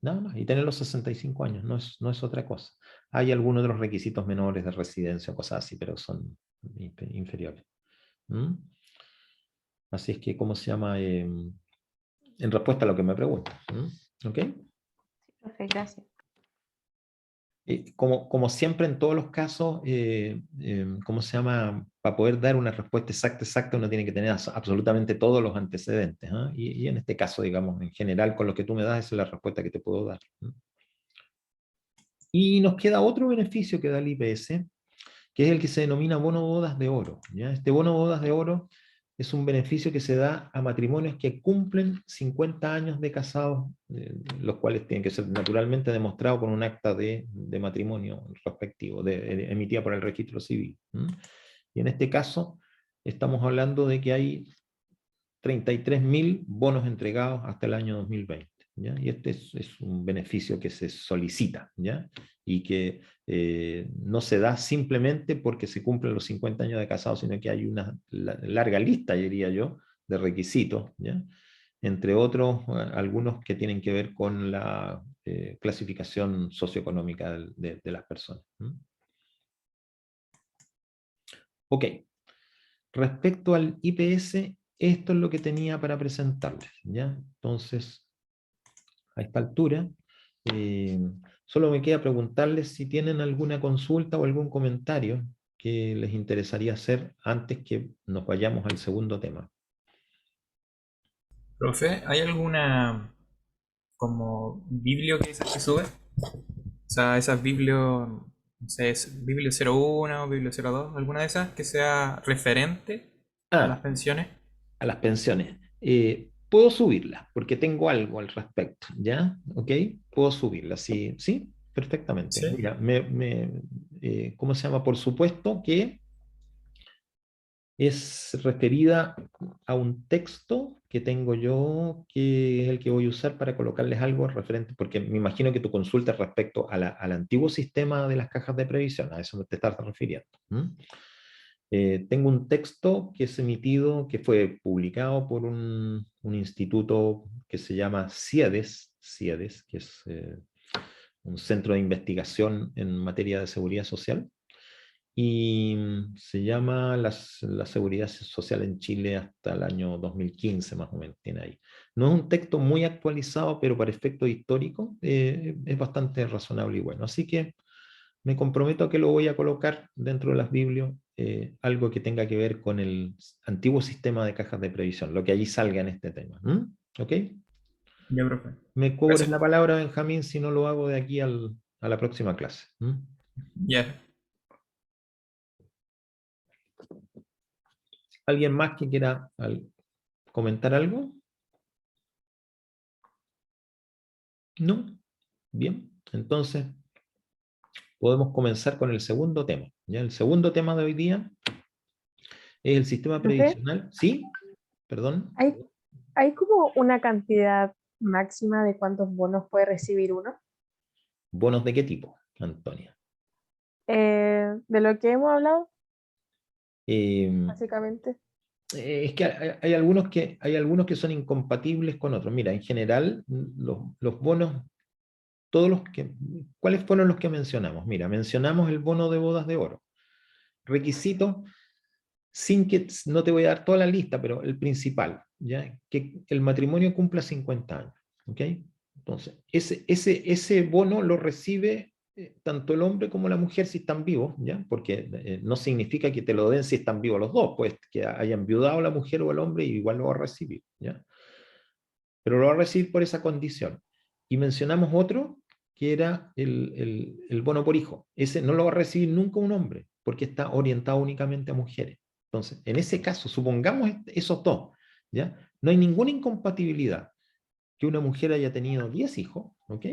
nada más, y tener los 65 años, no es otra cosa. Hay algunos de los requisitos menores de residencia o cosas así, pero son inferiores. ¿Mm? Así es que, ¿cómo se llama? En respuesta a lo que me preguntas. ¿Mm? ¿Ok? Profe, gracias. Como siempre en todos los casos, ¿cómo se llama? Para poder dar una respuesta exacta, uno tiene que tener absolutamente todos los antecedentes. ¿Ah? Y en este caso, digamos, en general, con lo que tú me das, esa es la respuesta que te puedo dar. ¿Mm? Y nos queda otro beneficio que da el IPS, que es el que se denomina bono bodas de oro. ¿Ya? Este bono bodas de oro es un beneficio que se da a matrimonios que cumplen 50 años de casados, los cuales tienen que ser naturalmente demostrados con un acta de matrimonio respectivo, emitida por el registro civil. Y en este caso, estamos hablando de que hay 33.000 bonos entregados hasta el año 2020. ¿Ya? Y este es un beneficio que se solicita, ¿ya? Y que no se da simplemente porque se cumplen los 50 años de casado, sino que hay una larga lista, diría yo, de requisitos, ¿ya? Entre otros, algunos que tienen que ver con la clasificación socioeconómica de las personas. Ok, respecto al IPS, esto es lo que tenía para presentarles, ¿ya? Entonces, a esta altura, solo me queda preguntarles si tienen alguna consulta o algún comentario que les interesaría hacer antes que nos vayamos al segundo tema. Profe, ¿hay alguna como biblio que se sube? O sea, esas biblios, no sé, es Biblio 01 o Biblio 02, alguna de esas que sea referente a las Ah, pensiones. a las pensiones. Puedo subirlas, porque tengo algo al respecto, ¿ya? ¿Ok? Puedo subirlas, sí, sí, perfectamente. Sí. Mira, ¿cómo se llama? Por supuesto que es referida a un texto que tengo yo, que es el que voy a usar para colocarles algo referente, porque me imagino que tu consulta es respecto a al antiguo sistema de las cajas de previsión, a eso te estás refiriendo. Tengo un texto que es emitido, que fue publicado por un instituto que se llama CIEDES, que es un centro de investigación en materia de seguridad social, y se llama la seguridad social en Chile hasta el año 2015 más o menos, tiene ahí. No es un texto muy actualizado, pero para efectos históricos es bastante razonable y bueno. Así que me comprometo a que lo voy a colocar dentro de las Biblias, algo que tenga que ver con el antiguo sistema de cajas de previsión, lo que allí salga en este tema. ¿Ok? Ya, profe. Me cobres Gracias. la palabra, Benjamín, si no lo hago de aquí a la próxima clase. Ya. ¿Alguien más que quiera comentar algo? ¿No? Bien, entonces podemos comenzar con el segundo tema. ¿Ya? El segundo tema de hoy día es el sistema Profe, previsional. ¿Sí? Perdón. ¿hay como una cantidad máxima de cuántos bonos puede recibir uno? ¿Bonos de qué tipo, Antonia? De lo que hemos hablado, Eh, básicamente. es que hay algunos que son incompatibles con otros. Mira, en general, los bonos, ¿cuáles fueron los que mencionamos? Mira, mencionamos el bono de bodas de oro. Requisito, sin que, no te voy a dar toda la lista, pero el principal, ¿ya? Que el matrimonio cumpla 50 años. ¿Ok? Entonces, ese bono lo recibe tanto el hombre como la mujer si están vivos, ¿ya? Porque no significa que te lo den si están vivos los dos, pues que hayan viudado la mujer o el hombre y igual lo va a recibir, ¿ya? Pero lo va a recibir por esa condición. Y mencionamos otro que era el bono por hijo. Ese no lo va a recibir nunca un hombre, porque está orientado únicamente a mujeres. Entonces, en ese caso, supongamos esos dos, ¿ya? No hay ninguna incompatibilidad que una mujer haya tenido 10 hijos, ¿ok?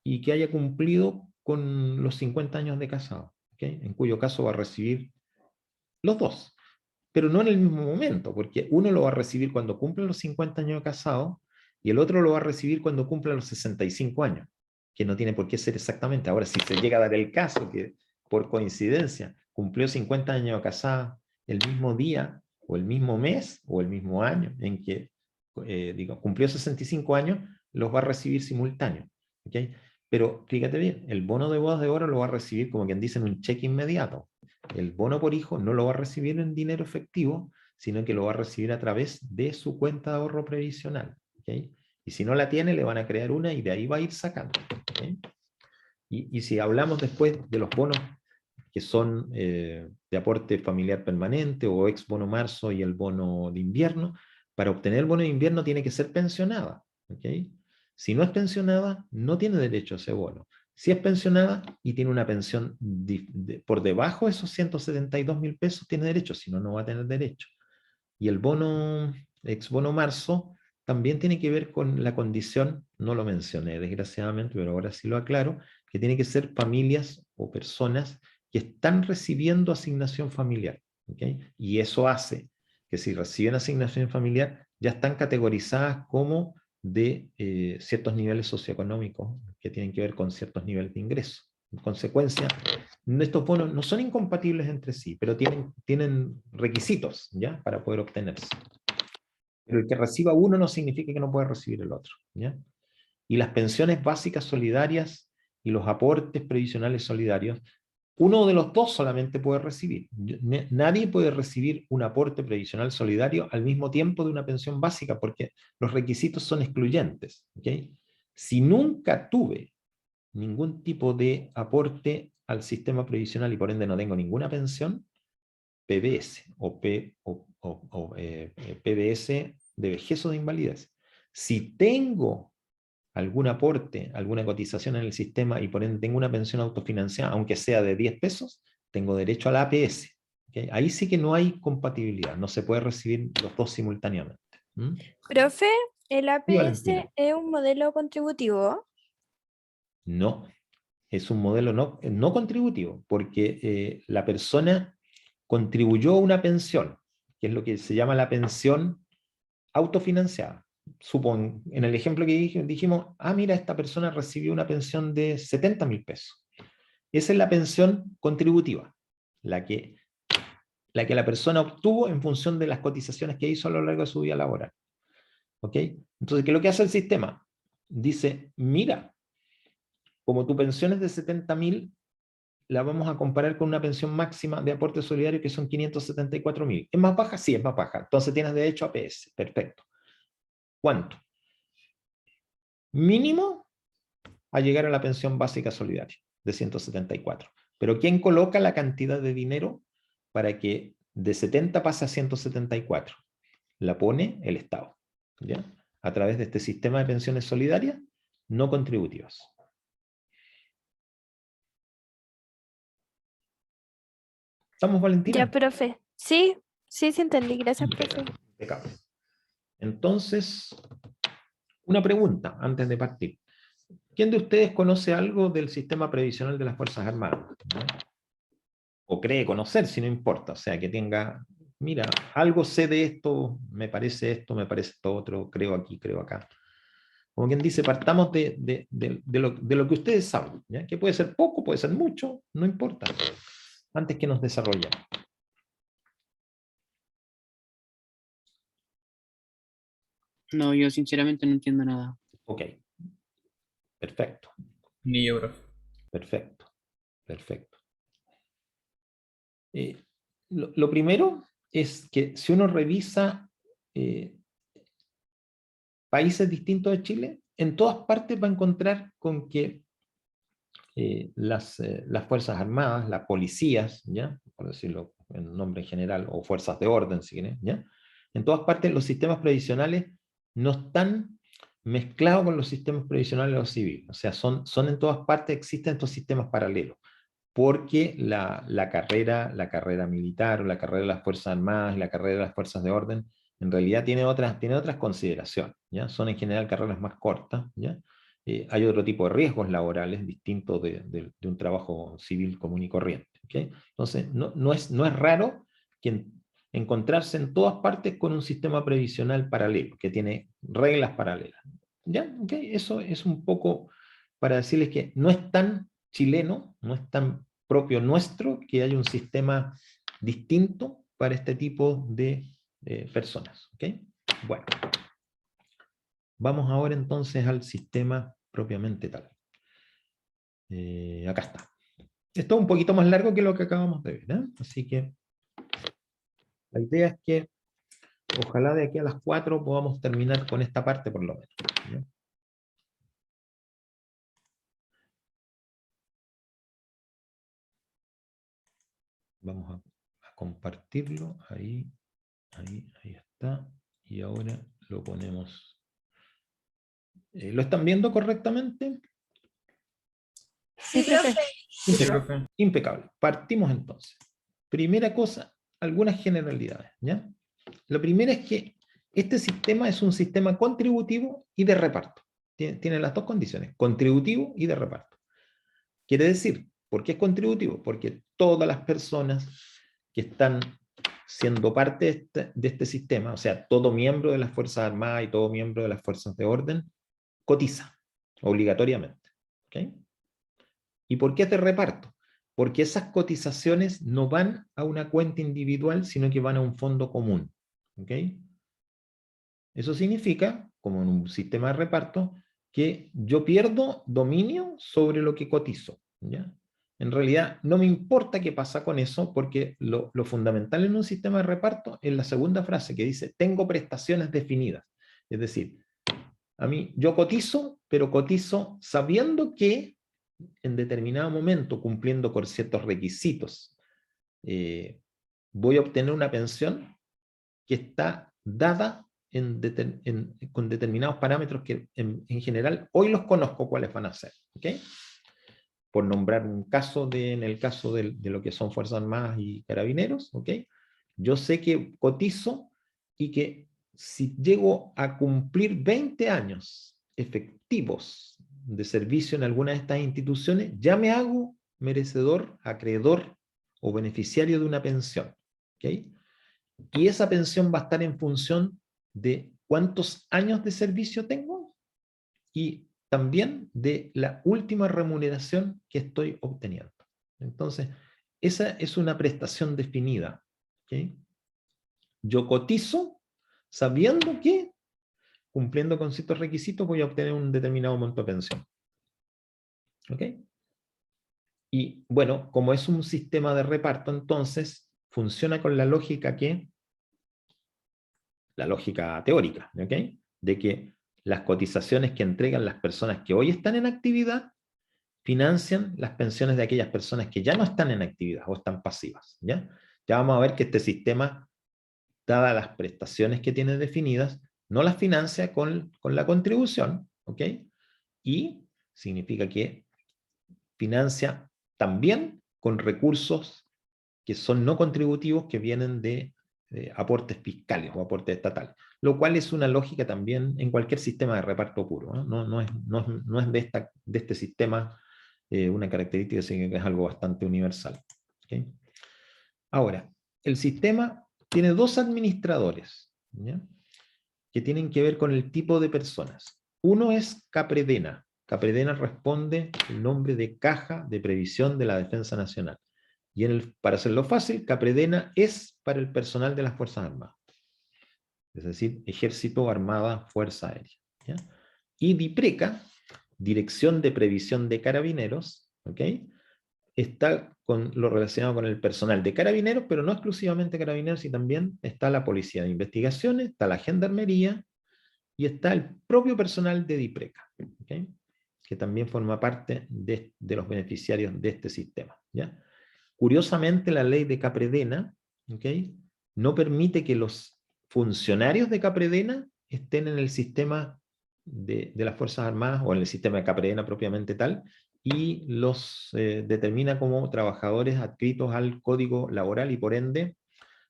Y que haya cumplido con los 50 años de casado, ¿ok? En cuyo caso va a recibir los dos, pero no en el mismo momento, porque uno lo va a recibir cuando cumpla los 50 años de casado y el otro lo va a recibir cuando cumpla los 65 años. que no tiene por qué ser exactamente. Ahora, si se llega a dar el caso que por coincidencia cumplió 50 años casada el mismo día, o el mismo mes, o el mismo año en que cumplió 65 años, los va a recibir simultáneo. ¿Okay? Pero fíjate bien, el bono de bodas de oro lo va a recibir, como quien dice, en un cheque inmediato. El bono por hijo no lo va a recibir en dinero efectivo, sino que lo va a recibir a través de su cuenta de ahorro previsional. ¿Okay? Y si no la tiene, le van a crear una y de ahí va a ir sacando. ¿Okay? Y si hablamos después de los bonos que son de aporte familiar permanente o ex bono marzo y el bono de invierno, para obtener el bono de invierno tiene que ser pensionada. ¿Okay? Si no es pensionada, no tiene derecho a ese bono. Si es pensionada y tiene una pensión por debajo de esos 172.000 pesos, tiene derecho, si no, no va a tener derecho. Y el bono, ex bono marzo, también tiene que ver con la condición, no lo mencioné desgraciadamente, pero ahora sí lo aclaro, que tiene que ser familias o personas que están recibiendo asignación familiar. ¿Okay? Y eso hace que si reciben asignación familiar, ya están categorizadas como de ciertos niveles socioeconómicos que tienen que ver con ciertos niveles de ingreso. En consecuencia, estos bonos no son incompatibles entre sí, pero tienen requisitos, ¿ya? Para poder obtenerse. Pero el que reciba uno no significa que no pueda recibir el otro, ¿ya? Y las pensiones básicas solidarias y los aportes previsionales solidarios, uno de los dos solamente puede recibir. Nadie puede recibir un aporte previsional solidario al mismo tiempo de una pensión básica, porque los requisitos son excluyentes, ¿okay? Si nunca tuve ningún tipo de aporte al sistema previsional y por ende no tengo ninguna pensión, PBS o PBS de vejez o de invalidez. Si tengo algún aporte, alguna cotización en el sistema y por ende tengo una pensión autofinanciada, aunque sea de 10 pesos, tengo derecho a la APS. ¿Okay? Ahí sí que no hay compatibilidad, no se puede recibir los dos simultáneamente. ¿Mm? Profe, ¿el Sí, APS Valentina. es un modelo contributivo? No, es un modelo no contributivo, porque la persona contribuyó a una pensión, que es lo que se llama la pensión autofinanciada. En el ejemplo que dijimos, mira, esta persona recibió una pensión de 70.000 pesos. Esa es la pensión contributiva, la que la persona obtuvo en función de las cotizaciones que hizo a lo largo de su vida laboral. ¿Ok? Entonces, ¿qué es lo que hace el sistema? Dice, mira, como tu pensión es de 70.000, la vamos a comparar con una pensión máxima de aporte solidario que son 574.000. ¿Es más baja? Sí, es más baja. Entonces tienes derecho a APS. Perfecto. ¿Cuánto? Mínimo a llegar a la pensión básica solidaria de 174. Pero ¿quién coloca la cantidad de dinero para que de 70 pase a 174? La pone el Estado, ¿ya? A través de este sistema de pensiones solidarias no contributivas. ¿Estamos, Valentina? Ya, profe. Sí, sí entendí. Gracias, profe. Impecable. Entonces, una pregunta antes de partir. ¿Quién de ustedes conoce algo del sistema previsional de las Fuerzas Armadas? ¿No? O cree conocer, si no importa. O sea, que tenga, mira, algo sé de esto, me parece esto otro, creo aquí, creo acá. Como quien dice, partamos de lo que ustedes saben, ¿ya? Que puede ser poco, puede ser mucho, no importa. Antes que nos desarrollemos. No, yo sinceramente no entiendo nada. Ok. Perfecto. Ni yo, profe. Perfecto. Perfecto. Lo primero es que si uno revisa países distintos de Chile, en todas partes va a encontrar con que las Fuerzas Armadas, las policías, ¿ya? Por decirlo en nombre general, o fuerzas de orden, si quieren, ¿ya? En todas partes los sistemas previsionales no están mezclados con los sistemas previsionales de los civiles. O sea, son en todas partes, existen estos sistemas paralelos. Porque la carrera militar, o la carrera de las Fuerzas Armadas y la carrera de las Fuerzas de Orden, en realidad tiene otras consideraciones, ¿ya? Son en general carreras más cortas, ¿ya? Hay otro tipo de riesgos laborales distintos de un trabajo civil común y corriente, ¿okay? Entonces, no es raro que encontrarse en todas partes con un sistema previsional paralelo, que tiene reglas paralelas, ¿ya? ¿Okay? Eso es un poco para decirles que no es tan chileno, no es tan propio nuestro, que haya un sistema distinto para este tipo de personas. ¿Okay? Bueno, vamos ahora entonces al sistema propiamente tal. Acá está. Esto es un poquito más largo que lo que acabamos de ver, ¿eh? Así que la idea es que ojalá de aquí a las 4 podamos terminar con esta parte por lo menos, ¿ya? Vamos a compartirlo. Ahí está. Y ahora lo ponemos. ¿Lo están viendo correctamente? Sí, profe. Sí, profe. Impecable. Partimos entonces. Primera cosa, algunas generalidades, ¿ya? Lo primero es que este sistema es un sistema contributivo y de reparto. Tiene las dos condiciones, contributivo y de reparto. Quiere decir, ¿por qué es contributivo? Porque todas las personas que están siendo parte de este sistema, o sea, todo miembro de las Fuerzas Armadas y todo miembro de las Fuerzas de Orden, cotiza obligatoriamente. ¿Okay? ¿Y por qué es de reparto? Porque esas cotizaciones no van a una cuenta individual, sino que van a un fondo común. ¿Okay? Eso significa, como en un sistema de reparto, que yo pierdo dominio sobre lo que cotizo. ¿Ya? En realidad, no me importa qué pasa con eso, porque lo fundamental en un sistema de reparto es la segunda frase que dice, tengo prestaciones definidas. Es decir, a mí, yo cotizo, pero cotizo sabiendo que en determinado momento, cumpliendo con ciertos requisitos, voy a obtener una pensión que está dada con determinados parámetros que en general hoy los conozco cuáles van a ser. ¿Okay? Por nombrar un caso, en el caso de lo que son Fuerzas Armadas y Carabineros, ¿okay? Yo sé que cotizo y que si llego a cumplir 20 años efectivos de servicio en alguna de estas instituciones, ya me hago merecedor, acreedor o beneficiario de una pensión. ¿Okay? Y esa pensión va a estar en función de cuántos años de servicio tengo y también de la última remuneración que estoy obteniendo. Entonces, esa es una prestación definida. ¿Okay? Yo cotizo sabiendo que, cumpliendo con ciertos requisitos, voy a obtener un determinado monto de pensión. ¿Ok? Y bueno, como es un sistema de reparto, entonces funciona con la lógica la lógica teórica, ¿ok? De que las cotizaciones que entregan las personas que hoy están en actividad financian las pensiones de aquellas personas que ya no están en actividad o están pasivas, ¿ya? Ya vamos a ver que este sistema, dadas las prestaciones que tiene definidas, no las financia con la contribución, ¿ok? Y significa que financia también con recursos que son no contributivos que vienen de aportes fiscales o aportes estatales, lo cual es una lógica también en cualquier sistema de reparto puro, ¿eh? No es de este sistema una característica, sino que es algo bastante universal. ¿Okay? Ahora, el sistema tiene dos administradores, ¿ya? Que tienen que ver con el tipo de personas. Uno es Capredena. Capredena responde el nombre de Caja de Previsión de la Defensa Nacional. Y para hacerlo fácil, Capredena es para el personal de las Fuerzas Armadas. Es decir, Ejército, Armada, Fuerza Aérea. ¿Ya? Y DIPRECA, Dirección de Previsión de Carabineros, ¿ok? Está con lo relacionado con el personal de Carabineros, pero no exclusivamente Carabineros, y también está la Policía de Investigaciones, está la Gendarmería, y está el propio personal de DIPRECA, ¿okay? Que también forma parte de los beneficiarios de este sistema. ¿Ya? Curiosamente, la ley de Capredena, ¿okay? No permite que los funcionarios de Capredena estén en el sistema de las Fuerzas Armadas o en el sistema de Capredena propiamente tal, y los determina como trabajadores adscritos al Código Laboral y por ende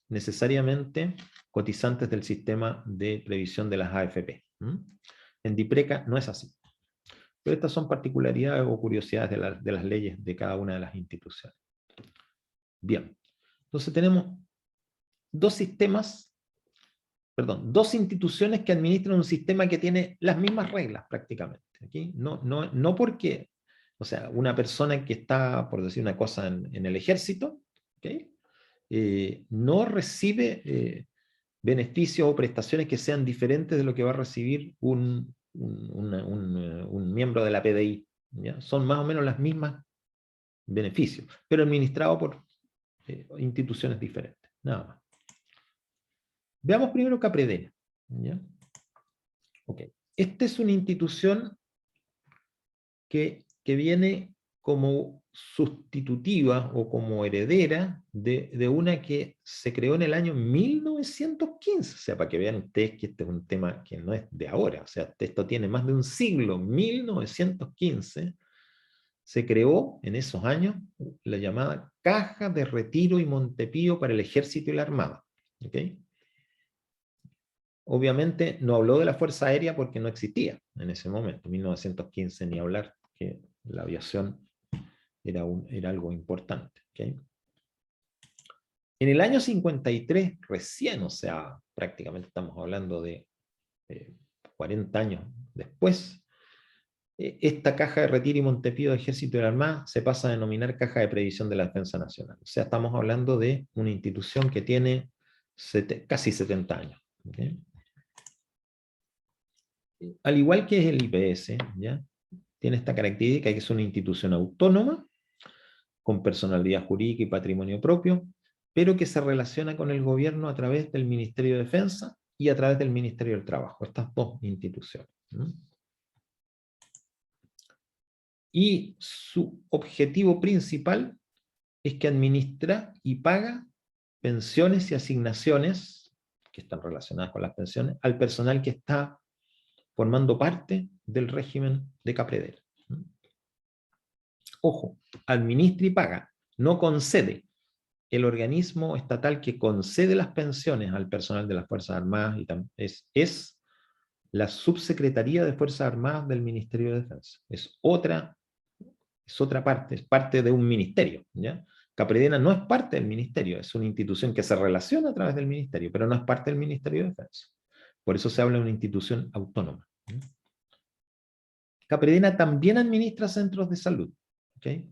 necesariamente cotizantes del sistema de previsión de las AFP. En DIPRECA no es así. Pero estas son particularidades o curiosidades de las leyes de cada una de las instituciones. Bien, entonces tenemos dos sistemas perdón, dos instituciones que administran un sistema que tiene las mismas reglas prácticamente. ¿Okay? No porque, o sea, una persona que está, por decir una cosa, en el ejército, ¿okay? No recibe beneficios o prestaciones que sean diferentes de lo que va a recibir un miembro de la PDI. ¿Ya? Son más o menos las mismas beneficios, pero administrado por instituciones diferentes. Nada más. Veamos primero Capredena. ¿Ya? Okay. Esta es una institución que viene como sustitutiva o como heredera de una que se creó en el año 1915. O sea, para que vean ustedes que este es un tema que no es de ahora. O sea, esto tiene más de un siglo. 1915 se creó en esos años la llamada Caja de Retiro y Montepío para el Ejército y la Armada. ¿Okay? Obviamente no habló de la Fuerza Aérea porque no existía en ese momento, 1915, ni hablar que la aviación era algo importante. ¿Okay? En el año 53, recién, o sea, prácticamente estamos hablando de 40 años después, esta Caja de Retiro y Montepío de Ejército y la Armada se pasa a denominar Caja de Previsión de la Defensa Nacional. O sea, estamos hablando de una institución que tiene casi 70 años. ¿Okay? Al igual que es el IPS, ¿ya? Tiene esta característica que es una institución autónoma, con personalidad jurídica y patrimonio propio, pero que se relaciona con el gobierno a través del Ministerio de Defensa y a través del Ministerio del Trabajo, estas dos instituciones. ¿No? Y su objetivo principal es que administra y paga pensiones y asignaciones, que están relacionadas con las pensiones, al personal que está formando parte del régimen de Capredena. Ojo, administra y paga, no concede. El organismo estatal que concede las pensiones al personal de las Fuerzas Armadas es la Subsecretaría de Fuerzas Armadas del Ministerio de Defensa. Es otra parte, es parte de un ministerio. ¿Ya? Capredena no es parte del ministerio, es una institución que se relaciona a través del ministerio, pero no es parte del Ministerio de Defensa. Por eso se habla de una institución autónoma. Capredena también administra centros de salud. ¿Okay?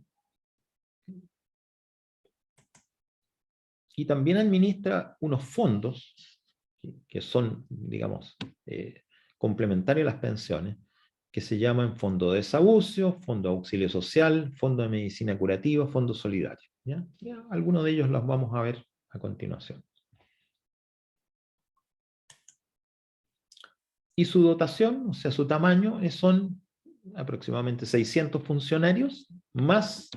Y también administra unos fondos que son, digamos, complementarios a las pensiones, que se llaman Fondo de Desahucio, Fondo de Auxilio Social, Fondo de Medicina Curativa, Fondo Solidario. ¿Ya? Algunos de ellos los vamos a ver a continuación. Y su dotación, o sea, su tamaño, son aproximadamente 600 funcionarios, más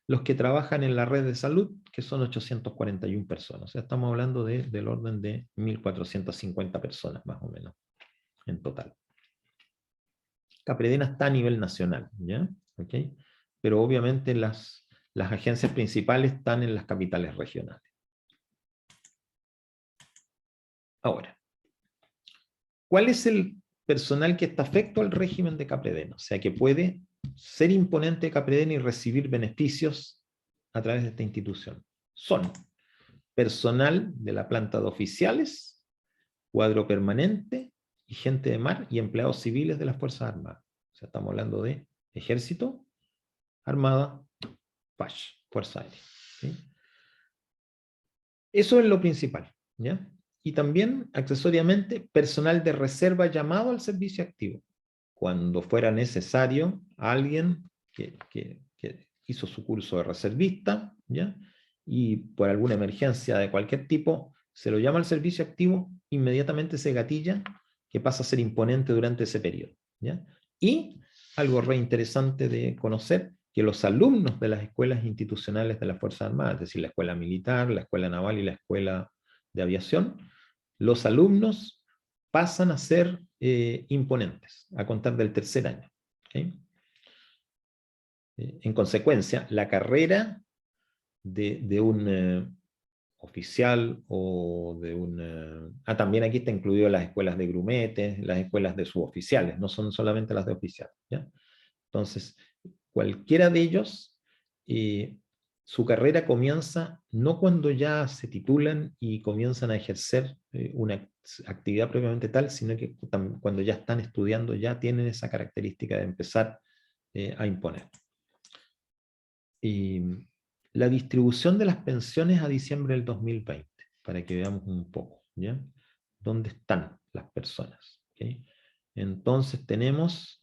los que trabajan en la red de salud, que son 841 personas. O sea, estamos hablando del orden de 1.450 personas, más o menos, en total. Capredena está a nivel nacional, ¿ya? ¿Okay? Pero obviamente las agencias principales están en las capitales regionales. Ahora, ¿cuál es el personal que está afecto al régimen de Capredena? O sea, que puede ser imponente de Capredena y recibir beneficios a través de esta institución. Son personal de la planta de oficiales, cuadro permanente, y gente de mar y empleados civiles de las Fuerzas Armadas. O sea, estamos hablando de Ejército, Armada, FASH, Fuerza Aérea. ¿Sí? Eso es lo principal, ¿ya? Y también, accesoriamente, personal de reserva llamado al servicio activo. Cuando fuera necesario, alguien que hizo su curso de reservista, ¿ya? Y por alguna emergencia de cualquier tipo, se lo llama al servicio activo, inmediatamente se gatilla, que pasa a ser imponente durante ese periodo. ¿Ya? Y algo re interesante de conocer, que los alumnos de las escuelas institucionales de las Fuerzas Armadas, es decir, la escuela militar, la escuela naval y la escuela de aviación, los alumnos pasan a ser imponentes, a contar del tercer año. ¿Okay? En consecuencia, la carrera de un oficial o de un... también aquí está incluido las escuelas de grumetes, las escuelas de suboficiales, no son solamente las de oficiales. ¿Ya? Entonces, cualquiera de ellos, su carrera comienza no cuando ya se titulan y comienzan a ejercer una actividad propiamente tal, sino que cuando ya están estudiando ya tienen esa característica de empezar a imponer. Y la distribución de las pensiones a diciembre del 2020, para que veamos un poco, ¿ya? ¿Dónde están las personas? ¿Okay? Entonces tenemos,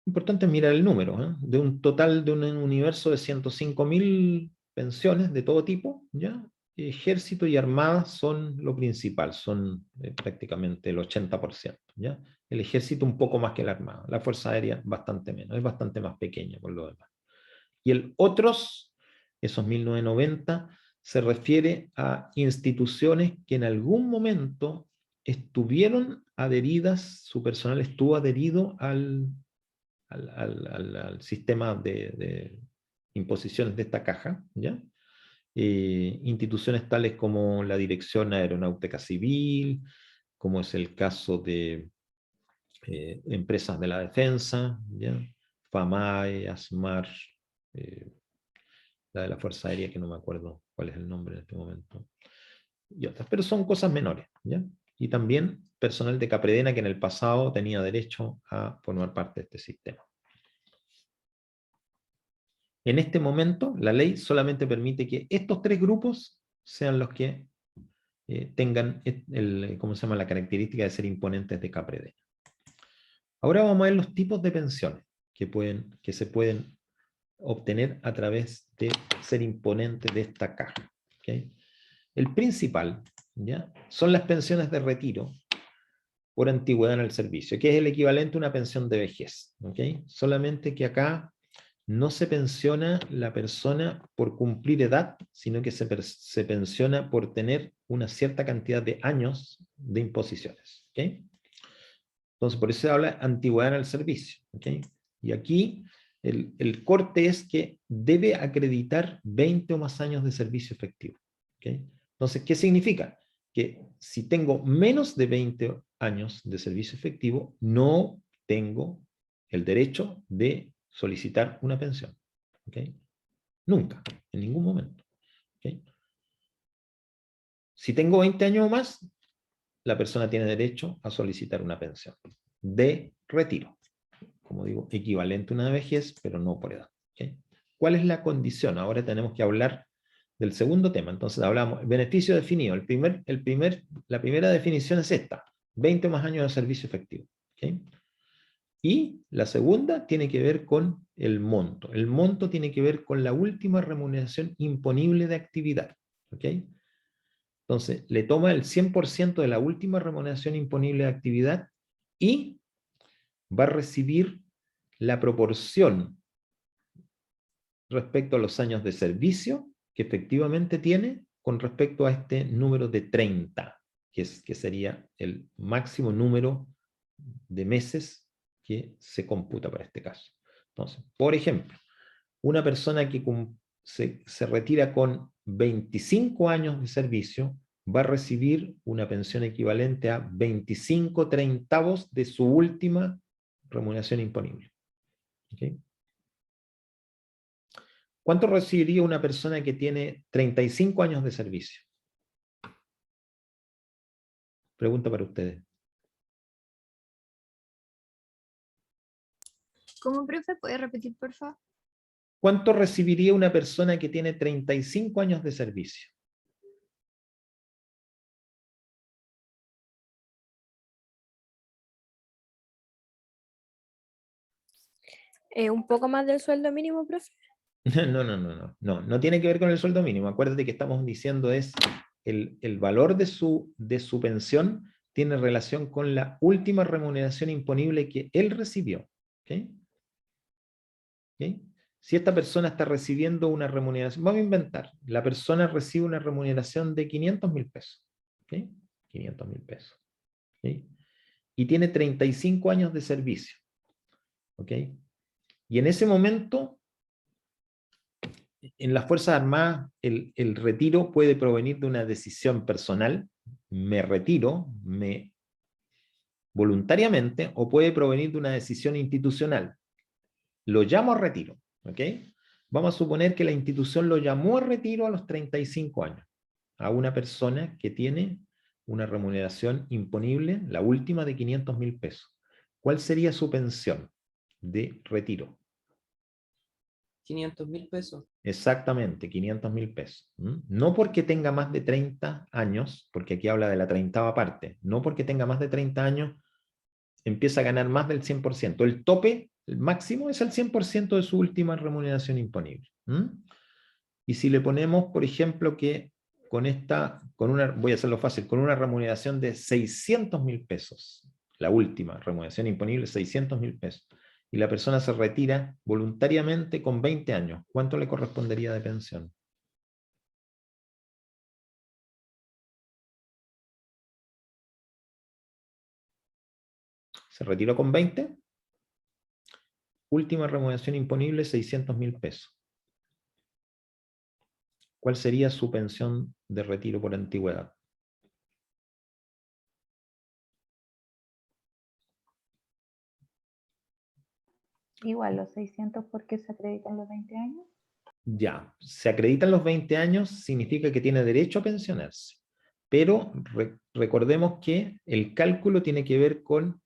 importante mirar el número, ¿eh? De un total de un universo de 105.000 pensiones de todo tipo, ¿ya? Ejército y Armada son lo principal, son prácticamente el 80%, ¿ya? El Ejército un poco más que la Armada, la Fuerza Aérea bastante menos, es bastante más pequeña por lo demás. Y el otros, esos 1990, se refiere a instituciones que en algún momento estuvieron adheridas, su personal estuvo adherido al sistema de imposiciones de esta caja, ¿ya? Instituciones tales como la Dirección Aeronáutica Civil, como es el caso de empresas de la defensa, ¿ya? FAMAE, ASMAR, la de la Fuerza Aérea, que no me acuerdo cuál es el nombre en este momento, y otras, pero son cosas menores, ¿ya? Y también personal de Capredena que en el pasado tenía derecho a formar parte de este sistema. En este momento, la ley solamente permite que estos tres grupos sean los que tengan ¿cómo se llama? La característica de ser imponentes de Capredena. Ahora vamos a ver los tipos de pensiones que se pueden obtener a través de ser imponentes de esta caja. ¿Okay? El principal, ¿ya? Son las pensiones de retiro por antigüedad en el servicio, que es el equivalente a una pensión de vejez. ¿Okay? Solamente que acá no se pensiona la persona por cumplir edad, sino que se pensiona por tener una cierta cantidad de años de imposiciones. ¿Okay? Entonces, por eso se habla de antigüedad en el servicio. ¿Okay? Y aquí el corte es que debe acreditar 20 o más años de servicio efectivo. ¿Okay? Entonces, ¿qué significa? Que si tengo menos de 20 años de servicio efectivo, no tengo el derecho de solicitar una pensión. ¿Okay? Nunca, en ningún momento. ¿Okay? Si tengo 20 años o más, la persona tiene derecho a solicitar una pensión de retiro. Como digo, equivalente a una vejez, pero no por edad. ¿Okay? ¿Cuál es la condición? Ahora tenemos que hablar del segundo tema. Entonces hablamos, beneficio definido. La primera definición es esta, 20 o más años de servicio efectivo. ¿Okay? Y la segunda tiene que ver con el monto. El monto tiene que ver con la última remuneración imponible de actividad. ¿Okay? Entonces, le toma el 100% de la última remuneración imponible de actividad y va a recibir la proporción respecto a los años de servicio que efectivamente tiene con respecto a este número de 30, que sería el máximo número de meses que se computa para este caso. Entonces, por ejemplo, una persona que se retira con 25 años de servicio va a recibir una pensión equivalente a 25 treintavos de su última remuneración imponible. ¿Okay? ¿Cuánto recibiría una persona que tiene 35 años de servicio? Pregunta para ustedes. ¿Cómo, profe? ¿Puede repetir, por favor? ¿Cuánto recibiría una persona que tiene 35 años de servicio? Un poco más del sueldo mínimo, profe. No tiene que ver con el sueldo mínimo. Acuérdate que estamos diciendo es el valor de su pensión tiene relación con la última remuneración imponible que él recibió. ¿Okay? ¿Okay? Si esta persona está recibiendo una remuneración, vamos a inventar, la persona recibe una remuneración de 500.000 pesos. ¿Okay? 500.000 pesos. ¿Okay? Y tiene 35 años de servicio. ¿Okay? Y en ese momento, en las Fuerzas Armadas, el retiro puede provenir de una decisión personal, me retiro, voluntariamente, o puede provenir de una decisión institucional. Lo llamo a retiro. ¿Okay? Vamos a suponer que la institución lo llamó a retiro a los 35 años. a una persona que tiene una remuneración imponible, la última de 500.000 pesos. ¿Cuál sería su pensión de retiro? 500.000 pesos. Exactamente, 500.000 pesos. No porque tenga más de 30 años, porque aquí habla de la 30ª parte, no porque tenga más de 30 años empieza a ganar más del 100%. El tope, el máximo, es el 100% de su última remuneración imponible. Y si le ponemos, por ejemplo, que voy a hacerlo fácil, con una remuneración de 600.000 pesos, la última remuneración imponible, 600.000 pesos, y la persona se retira voluntariamente con 20 años, ¿cuánto le correspondería de pensión? Se retiró con 20, última remuneración imponible, 600.000 pesos. ¿Cuál sería su pensión de retiro por antigüedad? Igual los 600 porque se acreditan los 20 años. Ya, se acreditan los 20 años, significa que tiene derecho a pensionarse. Pero recordemos que el cálculo tiene que ver con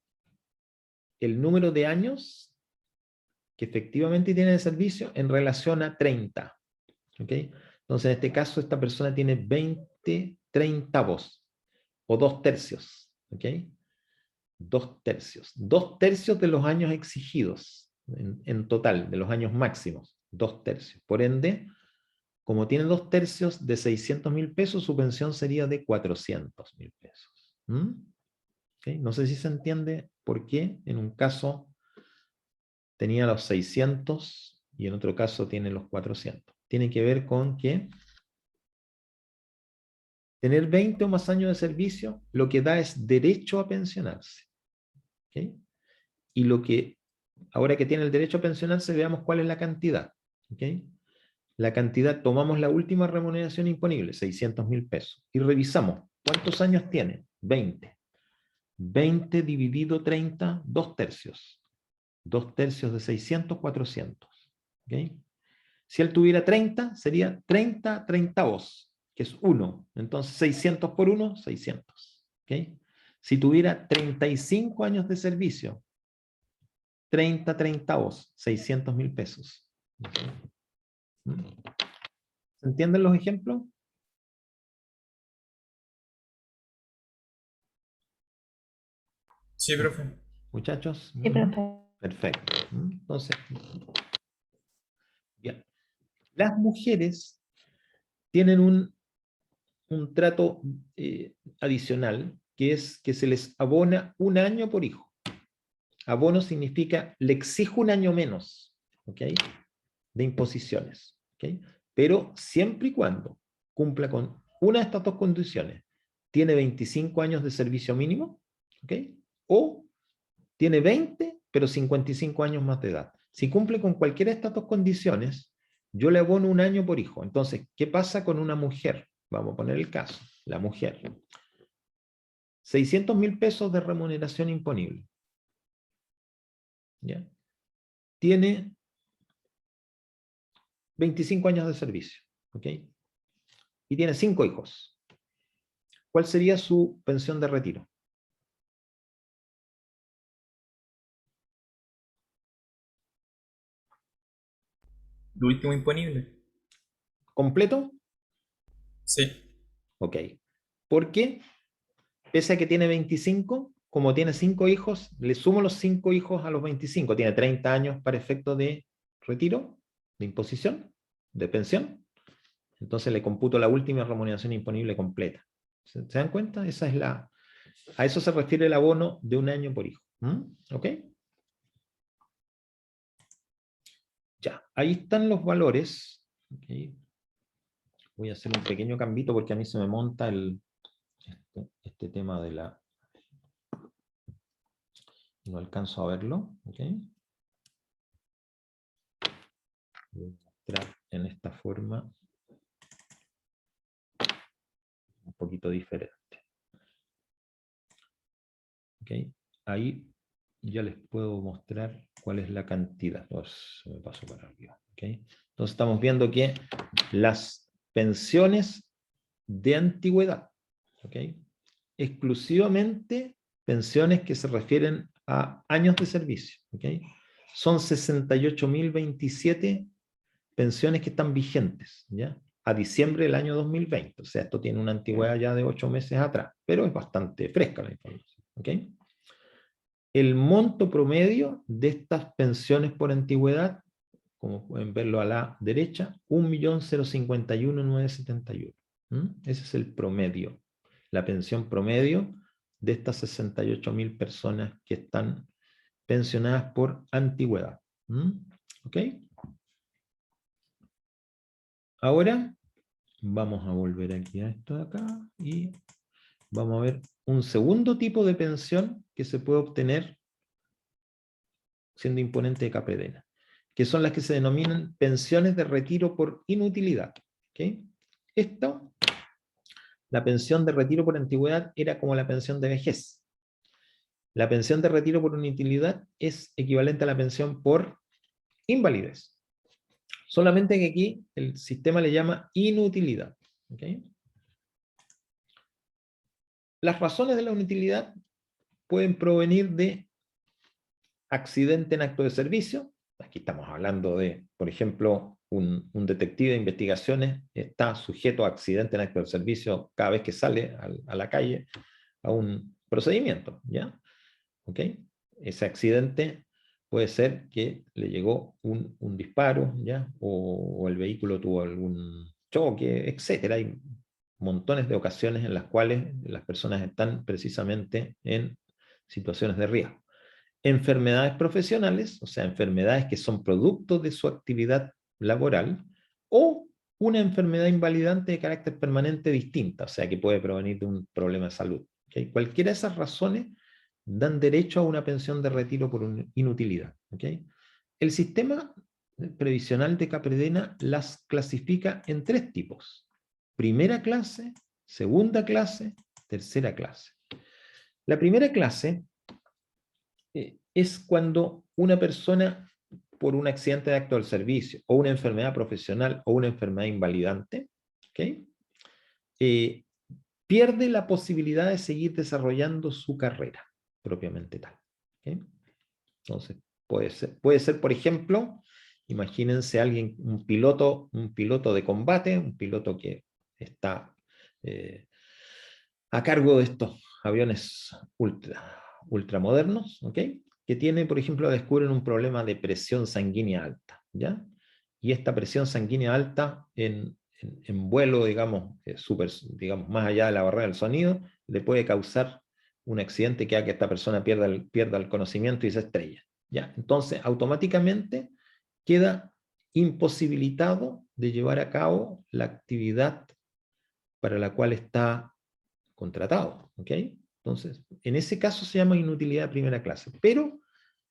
el número de años que efectivamente tiene de servicio en relación a 30. ¿Okay? Entonces, en este caso, esta persona tiene 20 treintavos o 2/3. ¿Okay? 2/3. 2/3 de los años exigidos en total, de los años máximos. 2/3. Por ende, como tiene 2/3 de 600.000 pesos, su pensión sería de 400.000 pesos. ¿Okay? No sé si se entiende por qué en un caso tenía los 600 y en otro caso tiene los 400. Tiene que ver con que tener 20 o más años de servicio lo que da es derecho a pensionarse. ¿Okay? Y lo que, ahora que tiene el derecho a pensionarse, veamos cuál es la cantidad. ¿Okay? La cantidad, tomamos la última remuneración imponible, 600.000 pesos, y revisamos cuántos años tiene. 20. 20 dividido 30, 2/3. 2/3 de 600, 400. ¿Okay? Si él tuviera 30, sería 30 treintavos, que es 1. Entonces 600 por 1, 600. ¿Okay? Si tuviera 35 años de servicio, 30 treintavos, 600.000 pesos. ¿Se entienden los ejemplos? Sí, profe. Muchachos. Sí, profe. Perfecto. Entonces, bien. Las mujeres tienen un trato adicional, que es que se les abona 1 año por hijo. Abono significa, le exijo 1 año menos, ¿ok? De imposiciones, ¿ok? Pero siempre y cuando cumpla con una de estas dos condiciones. Tiene 25 años de servicio mínimo, ¿ok? O tiene 20, pero 55 años más de edad. Si cumple con cualquiera de estas dos condiciones, yo le abono 1 año por hijo. Entonces, ¿qué pasa con una mujer? Vamos a poner el caso, la mujer. 600.000 pesos de remuneración imponible. ¿Ya? Tiene 25 años de servicio. ¿Ok? Y tiene 5 hijos. ¿Cuál sería su pensión de retiro? Lo último imponible. ¿Completo? Sí. Ok. ¿Por qué? Pese a que tiene 25, como tiene 5 hijos, le sumo los 5 hijos a los 25. Tiene 30 años para efecto de retiro, de imposición, de pensión. Entonces le computo la última remuneración imponible completa. ¿Se dan cuenta? Esa es a eso se refiere el abono de 1 año por hijo. ¿Ok? Ya, ahí están los valores. ¿Okay? Voy a hacer un pequeño cambito porque a mí se me monta este tema de la... No alcanzo a verlo. ¿Okay? Voy a mostrar en esta forma un poquito diferente. ¿Okay? Ahí ya les puedo mostrar cuál es la cantidad. Me paso para arriba. ¿Okay? Entonces estamos viendo que las pensiones de antigüedad, ¿ok? Exclusivamente pensiones que se refieren a años de servicio, ¿ok? Son 68.027 pensiones que están vigentes, ¿ya? A diciembre del año 2020, o sea, esto tiene una antigüedad ya de 8 meses atrás, pero es bastante fresca la información, ¿ok? El monto promedio de estas pensiones por antigüedad, como pueden verlo a la derecha, 1.051.971. Ese es el promedio, la pensión promedio de estas 68.000 personas que están pensionadas por antigüedad. ¿Ok? Ahora vamos a volver aquí a esto de acá y vamos a ver un segundo tipo de pensión que se puede obtener siendo imponente de Capredena, que son las que se denominan pensiones de retiro por inutilidad. ¿Okay? Esto, la pensión de retiro por antigüedad era como la pensión de vejez. La pensión de retiro por inutilidad es equivalente a la pensión por invalidez. Solamente que aquí el sistema le llama inutilidad. ¿Okay? Las razones de la inutilidad pueden provenir de accidente en acto de servicio. Aquí estamos hablando de, por ejemplo, un detective de investigaciones está sujeto a accidente en acto de servicio cada vez que sale a la calle a un procedimiento, ¿ya? ¿Ok? Ese accidente puede ser que le llegó un disparo, ¿ya? O el vehículo tuvo algún choque, etc. Hay montones de ocasiones en las cuales las personas están precisamente en situaciones de riesgo. Enfermedades profesionales, o sea, enfermedades que son producto de su actividad laboral, o una enfermedad invalidante de carácter permanente distinta, o sea, que puede provenir de un problema de salud. ¿Okay? Cualquiera de esas razones dan derecho a una pensión de retiro por inutilidad. ¿Okay? El sistema previsional de Capredena las clasifica en 3 tipos: primera clase, segunda clase, tercera clase. La primera clase es cuando una persona, por un accidente de acto del servicio, o una enfermedad profesional, o una enfermedad invalidante, ¿okay? Pierde la posibilidad de seguir desarrollando su carrera, propiamente tal. ¿Okay? Entonces, puede ser, por ejemplo, imagínense alguien, un piloto de combate, un piloto que está a cargo de estos aviones ultramodernos, ¿ok? Que tiene, por ejemplo, descubren un problema de presión sanguínea alta, ¿ya? Y esta presión sanguínea alta en vuelo, digamos, digamos, más allá de la barrera del sonido, le puede causar un accidente que haga que esta persona pierda el conocimiento y se estrella, ¿ya? Entonces, automáticamente queda imposibilitado de llevar a cabo la actividad para la cual está contratado, ¿ok? Entonces, en ese caso se llama inutilidad de primera clase, pero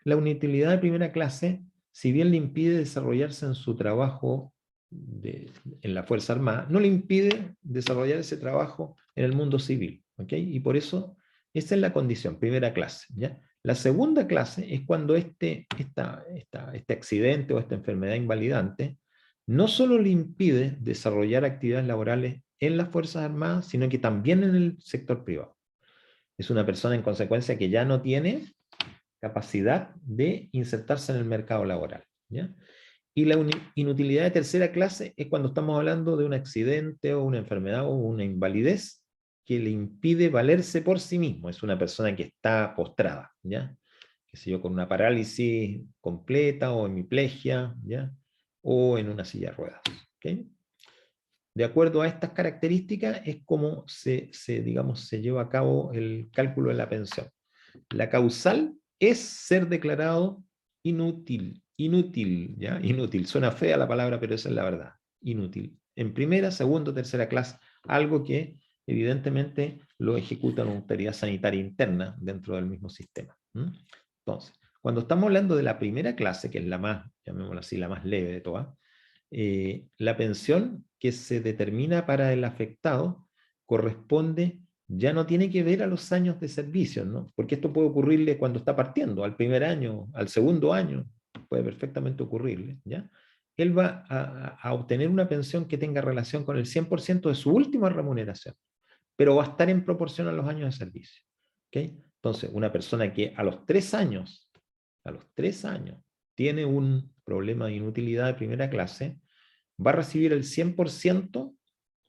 la inutilidad de primera clase, si bien le impide desarrollarse en su trabajo en la Fuerza Armada, no le impide desarrollar ese trabajo en el mundo civil, ¿ok? Y por eso, esa es la condición, primera clase, ¿ya? La segunda clase es cuando este accidente o esta enfermedad invalidante no solo le impide desarrollar actividades laborales en las Fuerzas Armadas, sino que también en el sector privado. Es una persona en consecuencia que ya no tiene capacidad de insertarse en el mercado laboral, ¿ya? Y la inutilidad de tercera clase es cuando estamos hablando de un accidente o una enfermedad o una invalidez que le impide valerse por sí mismo. Es una persona que está postrada, ¿ya? Qué sé yo, con una parálisis completa o hemiplegia, ¿ya? O en una silla de ruedas, ¿ok? De acuerdo a estas características es como digamos, se lleva a cabo el cálculo de la pensión. La causal es ser declarado inútil, ¿ya? Inútil, suena fea la palabra, pero esa es la verdad, inútil. En primera, segunda, tercera clase, algo que evidentemente lo ejecuta una autoridad sanitaria interna dentro del mismo sistema. Entonces, cuando estamos hablando de la primera clase, que es la más, llamémosla así, la más leve de todas, la pensión que se determina para el afectado corresponde, ya no tiene que ver a los años de servicio, ¿no? Porque esto puede ocurrirle cuando está partiendo, al primer año, al segundo año, puede perfectamente ocurrirle, ¿ya? él va a obtener una pensión que tenga relación con el 100% de su última remuneración, pero va a estar en proporción a los años de servicio. ¿Okay? Entonces, una persona que a los 3 años, tiene un problema de inutilidad de primera clase, ¿va a recibir el 100%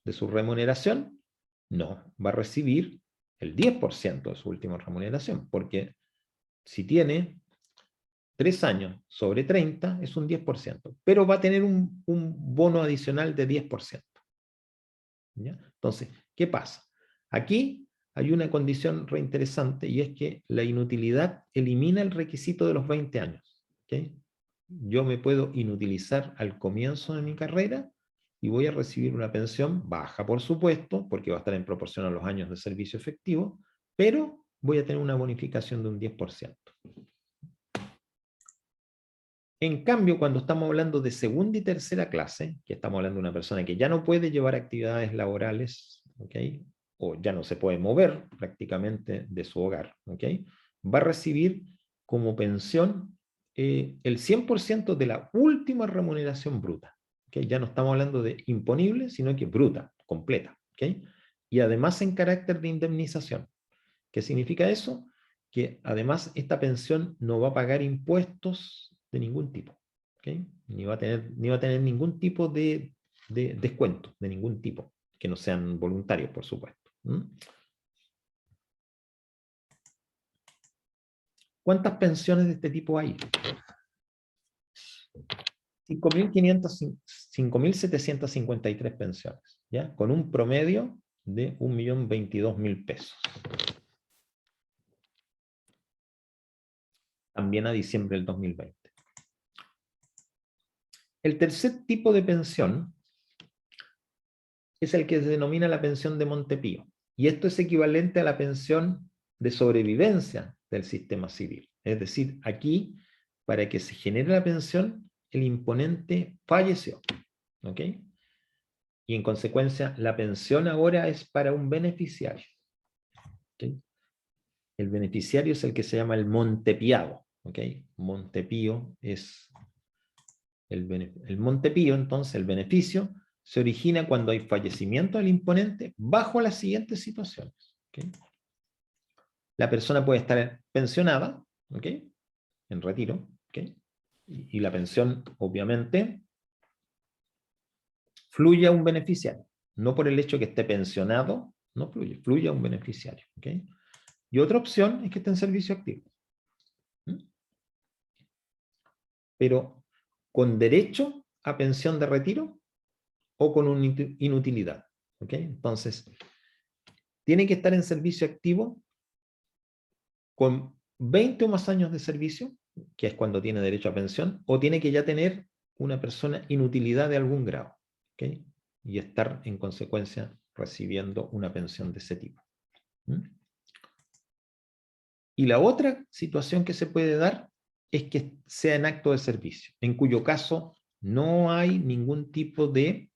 de su remuneración? No, va a recibir el 10% de su última remuneración, porque si tiene 3 años sobre 30 es un 10%, pero va a tener un bono adicional de 10%. ¿Ya? Entonces, ¿qué pasa? Aquí hay una condición reinteresante y es que la inutilidad elimina el requisito de los 20 años. ¿Okay? Yo me puedo inutilizar al comienzo de mi carrera y voy a recibir una pensión baja, por supuesto, porque va a estar en proporción a los años de servicio efectivo, pero voy a tener una bonificación de un 10%. En cambio, cuando estamos hablando de segunda y tercera clase, que estamos hablando de una persona que ya no puede llevar actividades laborales, ¿okay? O ya no se puede mover prácticamente de su hogar, ¿okay? Va a recibir como pensión el 100% de la última remuneración bruta. ¿Okay? Ya no estamos hablando de imponible, sino que bruta, completa. ¿Okay? Y además en carácter de indemnización. ¿Qué significa eso? Que además esta pensión no va a pagar impuestos de ningún tipo. ¿Okay? Ni va a tener ningún tipo de descuento, de ningún tipo, que no sean voluntarios, por supuesto. ¿Cuántas pensiones de este tipo hay? 5.753 pensiones, ¿ya? Con un promedio de 1.022.000 pesos. También a diciembre del 2020. El tercer tipo de pensión es el que se denomina la pensión de Montepío. Y esto es equivalente a la pensión de sobrevivencia del sistema civil. Es decir, aquí, para que se genere la pensión, el imponente falleció. ¿Ok? Y en consecuencia, la pensión ahora es para un beneficiario. ¿Ok? El beneficiario es el que se llama el montepiado. ¿Ok? Montepío es el Montepío, entonces el beneficio se origina cuando hay fallecimiento del imponente bajo las siguientes situaciones. ¿Okay? La persona puede estar pensionada, ¿okay? En retiro, ¿okay? Y la pensión, obviamente, fluye a un beneficiario. No por el hecho que esté pensionado, no fluye a un beneficiario. ¿Okay? Y otra opción es que esté en servicio activo. Pero con derecho a pensión de retiro o con una inutilidad. ¿Okay? Entonces, tiene que estar en servicio activo con 20 o más años de servicio, que es cuando tiene derecho a pensión, o tiene que ya tener una persona inutilidad de algún grado. ¿Okay? Y estar en consecuencia recibiendo una pensión de ese tipo. Y la otra situación que se puede dar es que sea en acto de servicio, en cuyo caso no hay ningún tipo de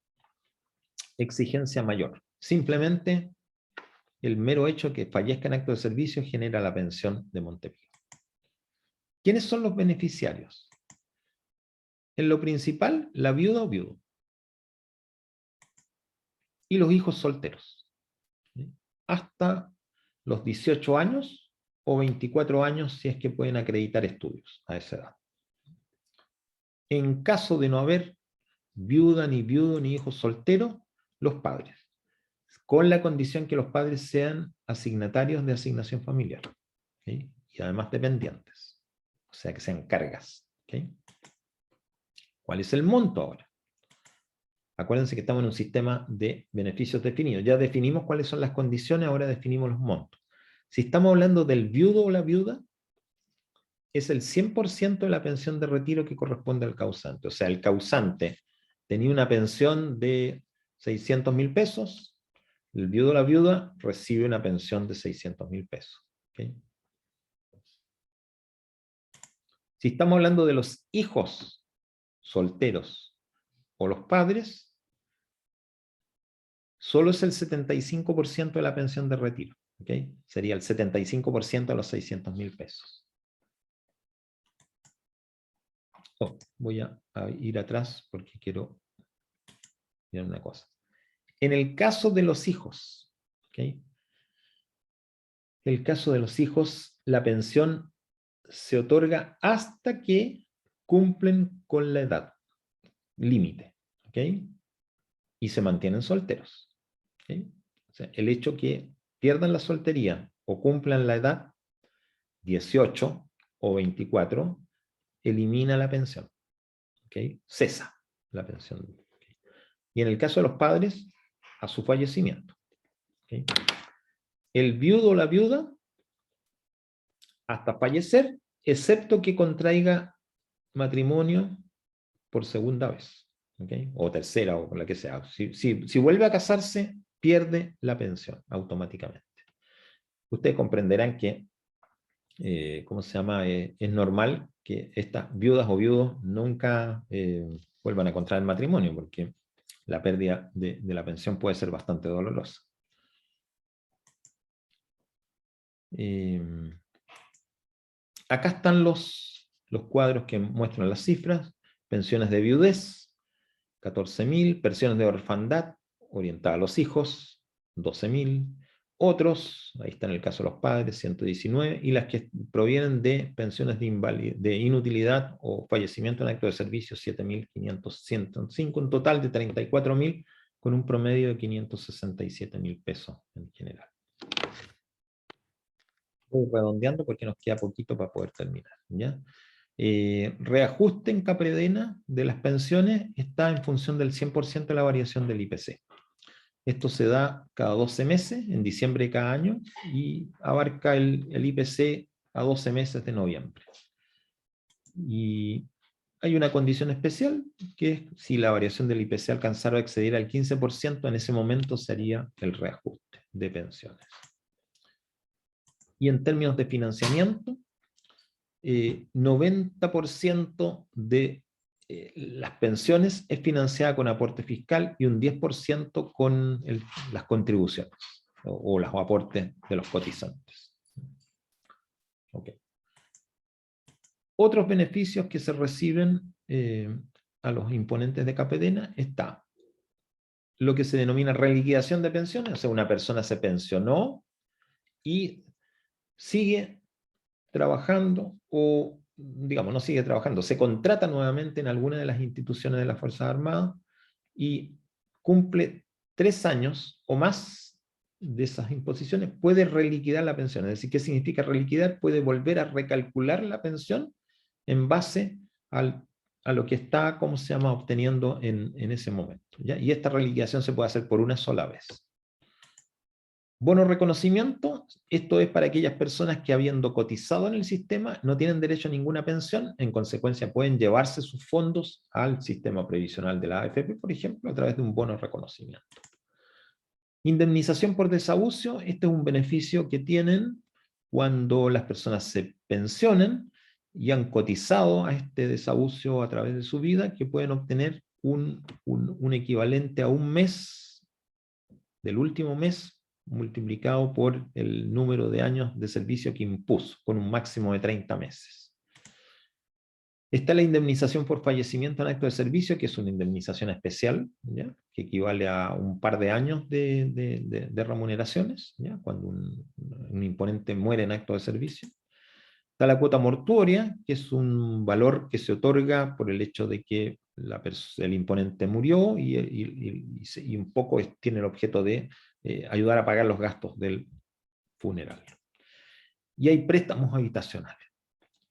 exigencia mayor. Simplemente el mero hecho que fallezca en acto de servicio genera la pensión de Montepío. ¿Quiénes son los beneficiarios? En lo principal, la viuda o viudo. Y los hijos solteros. Hasta los 18 años o 24 años si es que pueden acreditar estudios a esa edad. En caso de no haber viuda, ni viudo, ni hijo soltero, los padres. Con la condición que los padres sean asignatarios de asignación familiar. ¿Okay? Y además dependientes. O sea, que sean cargas. ¿Okay? ¿Cuál es el monto ahora? Acuérdense que estamos en un sistema de beneficios definidos. Ya definimos cuáles son las condiciones, ahora definimos los montos. Si estamos hablando del viudo o la viuda, es el 100% de la pensión de retiro que corresponde al causante. O sea, el causante tenía una pensión de 600.000 pesos, el viudo o la viuda recibe una pensión de 600.000 pesos. ¿Okay? Si estamos hablando de los hijos solteros o los padres, solo es el 75% de la pensión de retiro. ¿Okay? Sería el 75% de los 600.000 pesos. voy a ir atrás porque quiero mirar una cosa. En el caso de los hijos, ¿ok? El caso de los hijos, la pensión se otorga hasta que cumplen con la edad límite, ¿ok? Y se mantienen solteros, ¿ok? O sea, el hecho que pierdan la soltería o cumplan la edad 18 o 24 elimina la pensión, ¿ok? Cesa la pensión. ¿Okay? Y en el caso de los padres, a su fallecimiento, ¿okay? El viudo o la viuda hasta fallecer, excepto que contraiga matrimonio por segunda vez, ¿okay? O tercera, o la que sea. Si vuelve a casarse, pierde la pensión automáticamente. Ustedes comprenderán que, ¿cómo se llama? Es normal que estas viudas o viudos nunca vuelvan a contraer matrimonio, porque la pérdida de la pensión puede ser bastante dolorosa. Acá están los cuadros que muestran las cifras. Pensiones de viudez, 14.000. Pensiones de orfandad, orientada a los hijos, 12.000. Otros, ahí está en el caso de los padres, 119. Y las que provienen de pensiones de inutilidad o fallecimiento en acto de servicio, 7.505. Un total de 34.000, con un promedio de 567.000 pesos en general. Voy redondeando porque nos queda poquito para poder terminar, ¿ya? Reajuste en Capredena de las pensiones está en función del 100% de la variación del IPC. Esto se da cada 12 meses, en diciembre de cada año, y abarca el IPC a 12 meses de noviembre. Y hay una condición especial, que es si la variación del IPC alcanzara a exceder al 15%, en ese momento sería el reajuste de pensiones. Y en términos de financiamiento, 90% de las pensiones es financiada con aporte fiscal y un 10% con las contribuciones o los aportes de los cotizantes. Okay. Otros beneficios que se reciben a los imponentes de Capedena está lo que se denomina reliquidación de pensiones, o sea, una persona se pensionó y sigue trabajando o, digamos, no sigue trabajando, se contrata nuevamente en alguna de las instituciones de las Fuerzas Armadas y cumple 3 años o más de esas imposiciones, puede reliquidar la pensión. Es decir, ¿qué significa reliquidar? Puede volver a recalcular la pensión en base a lo que está, ¿cómo se llama?, obteniendo en ese momento, ¿ya? Y esta reliquidación se puede hacer por una sola vez. Bono reconocimiento, esto es para aquellas personas que habiendo cotizado en el sistema no tienen derecho a ninguna pensión, en consecuencia pueden llevarse sus fondos al sistema previsional de la AFP, por ejemplo, a través de un bono reconocimiento. Indemnización por desahucio, este es un beneficio que tienen cuando las personas se pensionan y han cotizado a este desahucio a través de su vida, que pueden obtener un equivalente a un mes del último mes multiplicado por el número de años de servicio que impuso, con un máximo de 30 meses. Está la indemnización por fallecimiento en acto de servicio, que es una indemnización especial, ¿ya?, que equivale a un par de años de remuneraciones, ¿ya?, cuando un imponente muere en acto de servicio. Está la cuota mortuoria, que es un valor que se otorga por el hecho de que el imponente murió y un poco tiene el objeto de ayudar a pagar los gastos del funeral. Y hay préstamos habitacionales.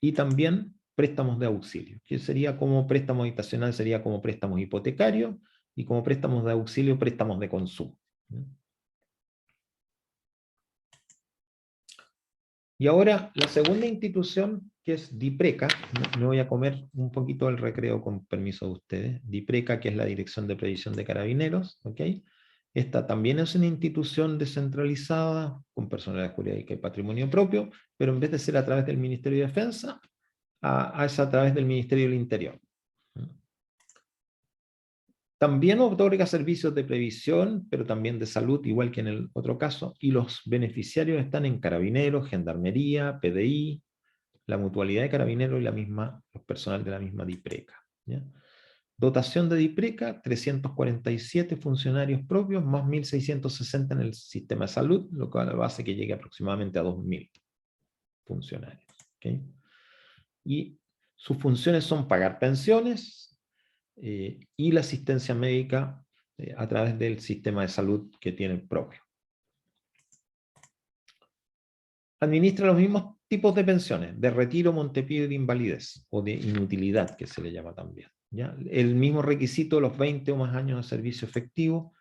Y también préstamos de auxilio, que sería como préstamo habitacional, sería como préstamos hipotecarios, y como préstamos de auxilio, préstamos de consumo. Y ahora la segunda institución, que es DIPRECA, me voy a comer un poquito el recreo con permiso de ustedes. DIPRECA, que es la Dirección de Previsión de Carabineros, ¿ok? Esta también es una institución descentralizada, con personalidad jurídica y patrimonio propio, pero en vez de ser a través del Ministerio de Defensa, es a través del Ministerio del Interior. También otorga servicios de previsión, pero también de salud, igual que en el otro caso, y los beneficiarios están en Carabineros, Gendarmería, PDI, la mutualidad de carabineros y los personal de la misma DIPRECA. ¿Ya? Dotación de DIPRECA, 347 funcionarios propios, más 1.660 en el sistema de salud, lo cual hace que llegue aproximadamente a 2.000 funcionarios. ¿Okay? Y sus funciones son pagar pensiones y la asistencia médica a través del sistema de salud que tiene propio. Administra los mismos tipos de pensiones, de retiro, Montepío y de invalidez, o de inutilidad, que se le llama también. ¿Ya? El mismo requisito de los 20 o más años de servicio efectivo.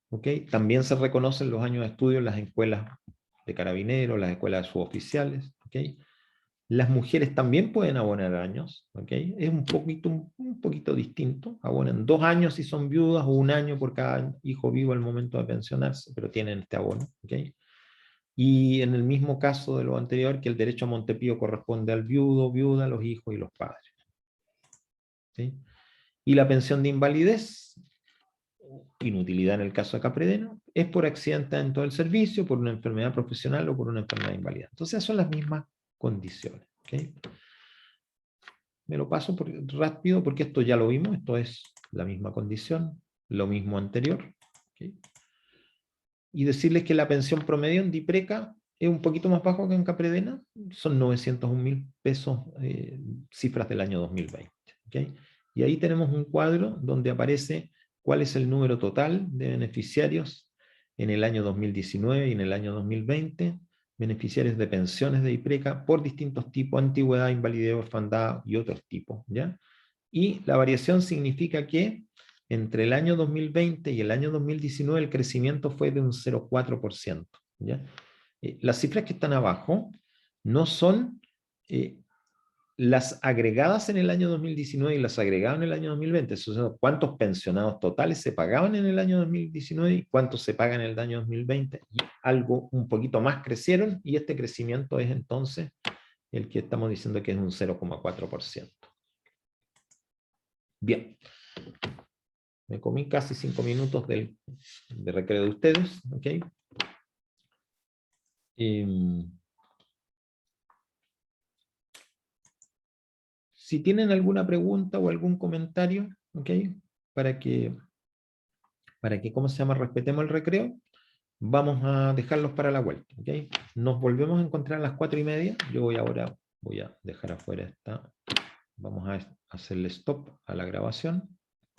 ¿Okay? También se reconocen los años de estudio en las escuelas de carabineros, las escuelas de suboficiales. ¿Okay? Las mujeres también pueden abonar años. ¿Okay? Es un poquito distinto. Abonan 2 años si son viudas, o 1 año por cada hijo vivo al momento de pensionarse, pero tienen este abono. ¿Okay? Y en el mismo caso de lo anterior, que el derecho a Montepío corresponde al viudo, viuda, los hijos y los padres. ¿Sí? Y la pensión de invalidez, inutilidad en el caso de Capredena, es por accidente en todo el servicio, por una enfermedad profesional o por una enfermedad invalida. Entonces son las mismas condiciones. ¿Okay? Me lo paso rápido porque esto ya lo vimos, esto es la misma condición, lo mismo anterior. ¿Okay? Y decirles que la pensión promedio en DIPRECA es un poquito más bajo que en Capredena, son 901.000 pesos, cifras del año 2020. ¿Okay? Y ahí tenemos un cuadro donde aparece cuál es el número total de beneficiarios en el año 2019 y en el año 2020, beneficiarios de pensiones de DIPRECA por distintos tipos, antigüedad, invalidez, orfandad y otros tipos. ¿Ya? Y la variación significa que entre el año 2020 y el año 2019 el crecimiento fue de un 0,4%. ¿Ya? Las cifras que están abajo no son las agregadas en el año 2019 y las agregadas en el año 2020. Eso son cuántos pensionados totales se pagaban en el año 2019 y cuántos se pagan en el año 2020. Y algo un poquito más crecieron, y este crecimiento es entonces el que estamos diciendo que es un 0,4%. Bien. Me comí casi 5 minutos de recreo de ustedes. ¿Okay? Si tienen alguna pregunta o algún comentario, ¿okay? para que, ¿cómo se llama?, respetemos el recreo, vamos a dejarlos para la vuelta. ¿Okay? Nos volvemos a encontrar a las 4:30. Yo voy a dejar afuera esta. Vamos a hacerle stop a la grabación.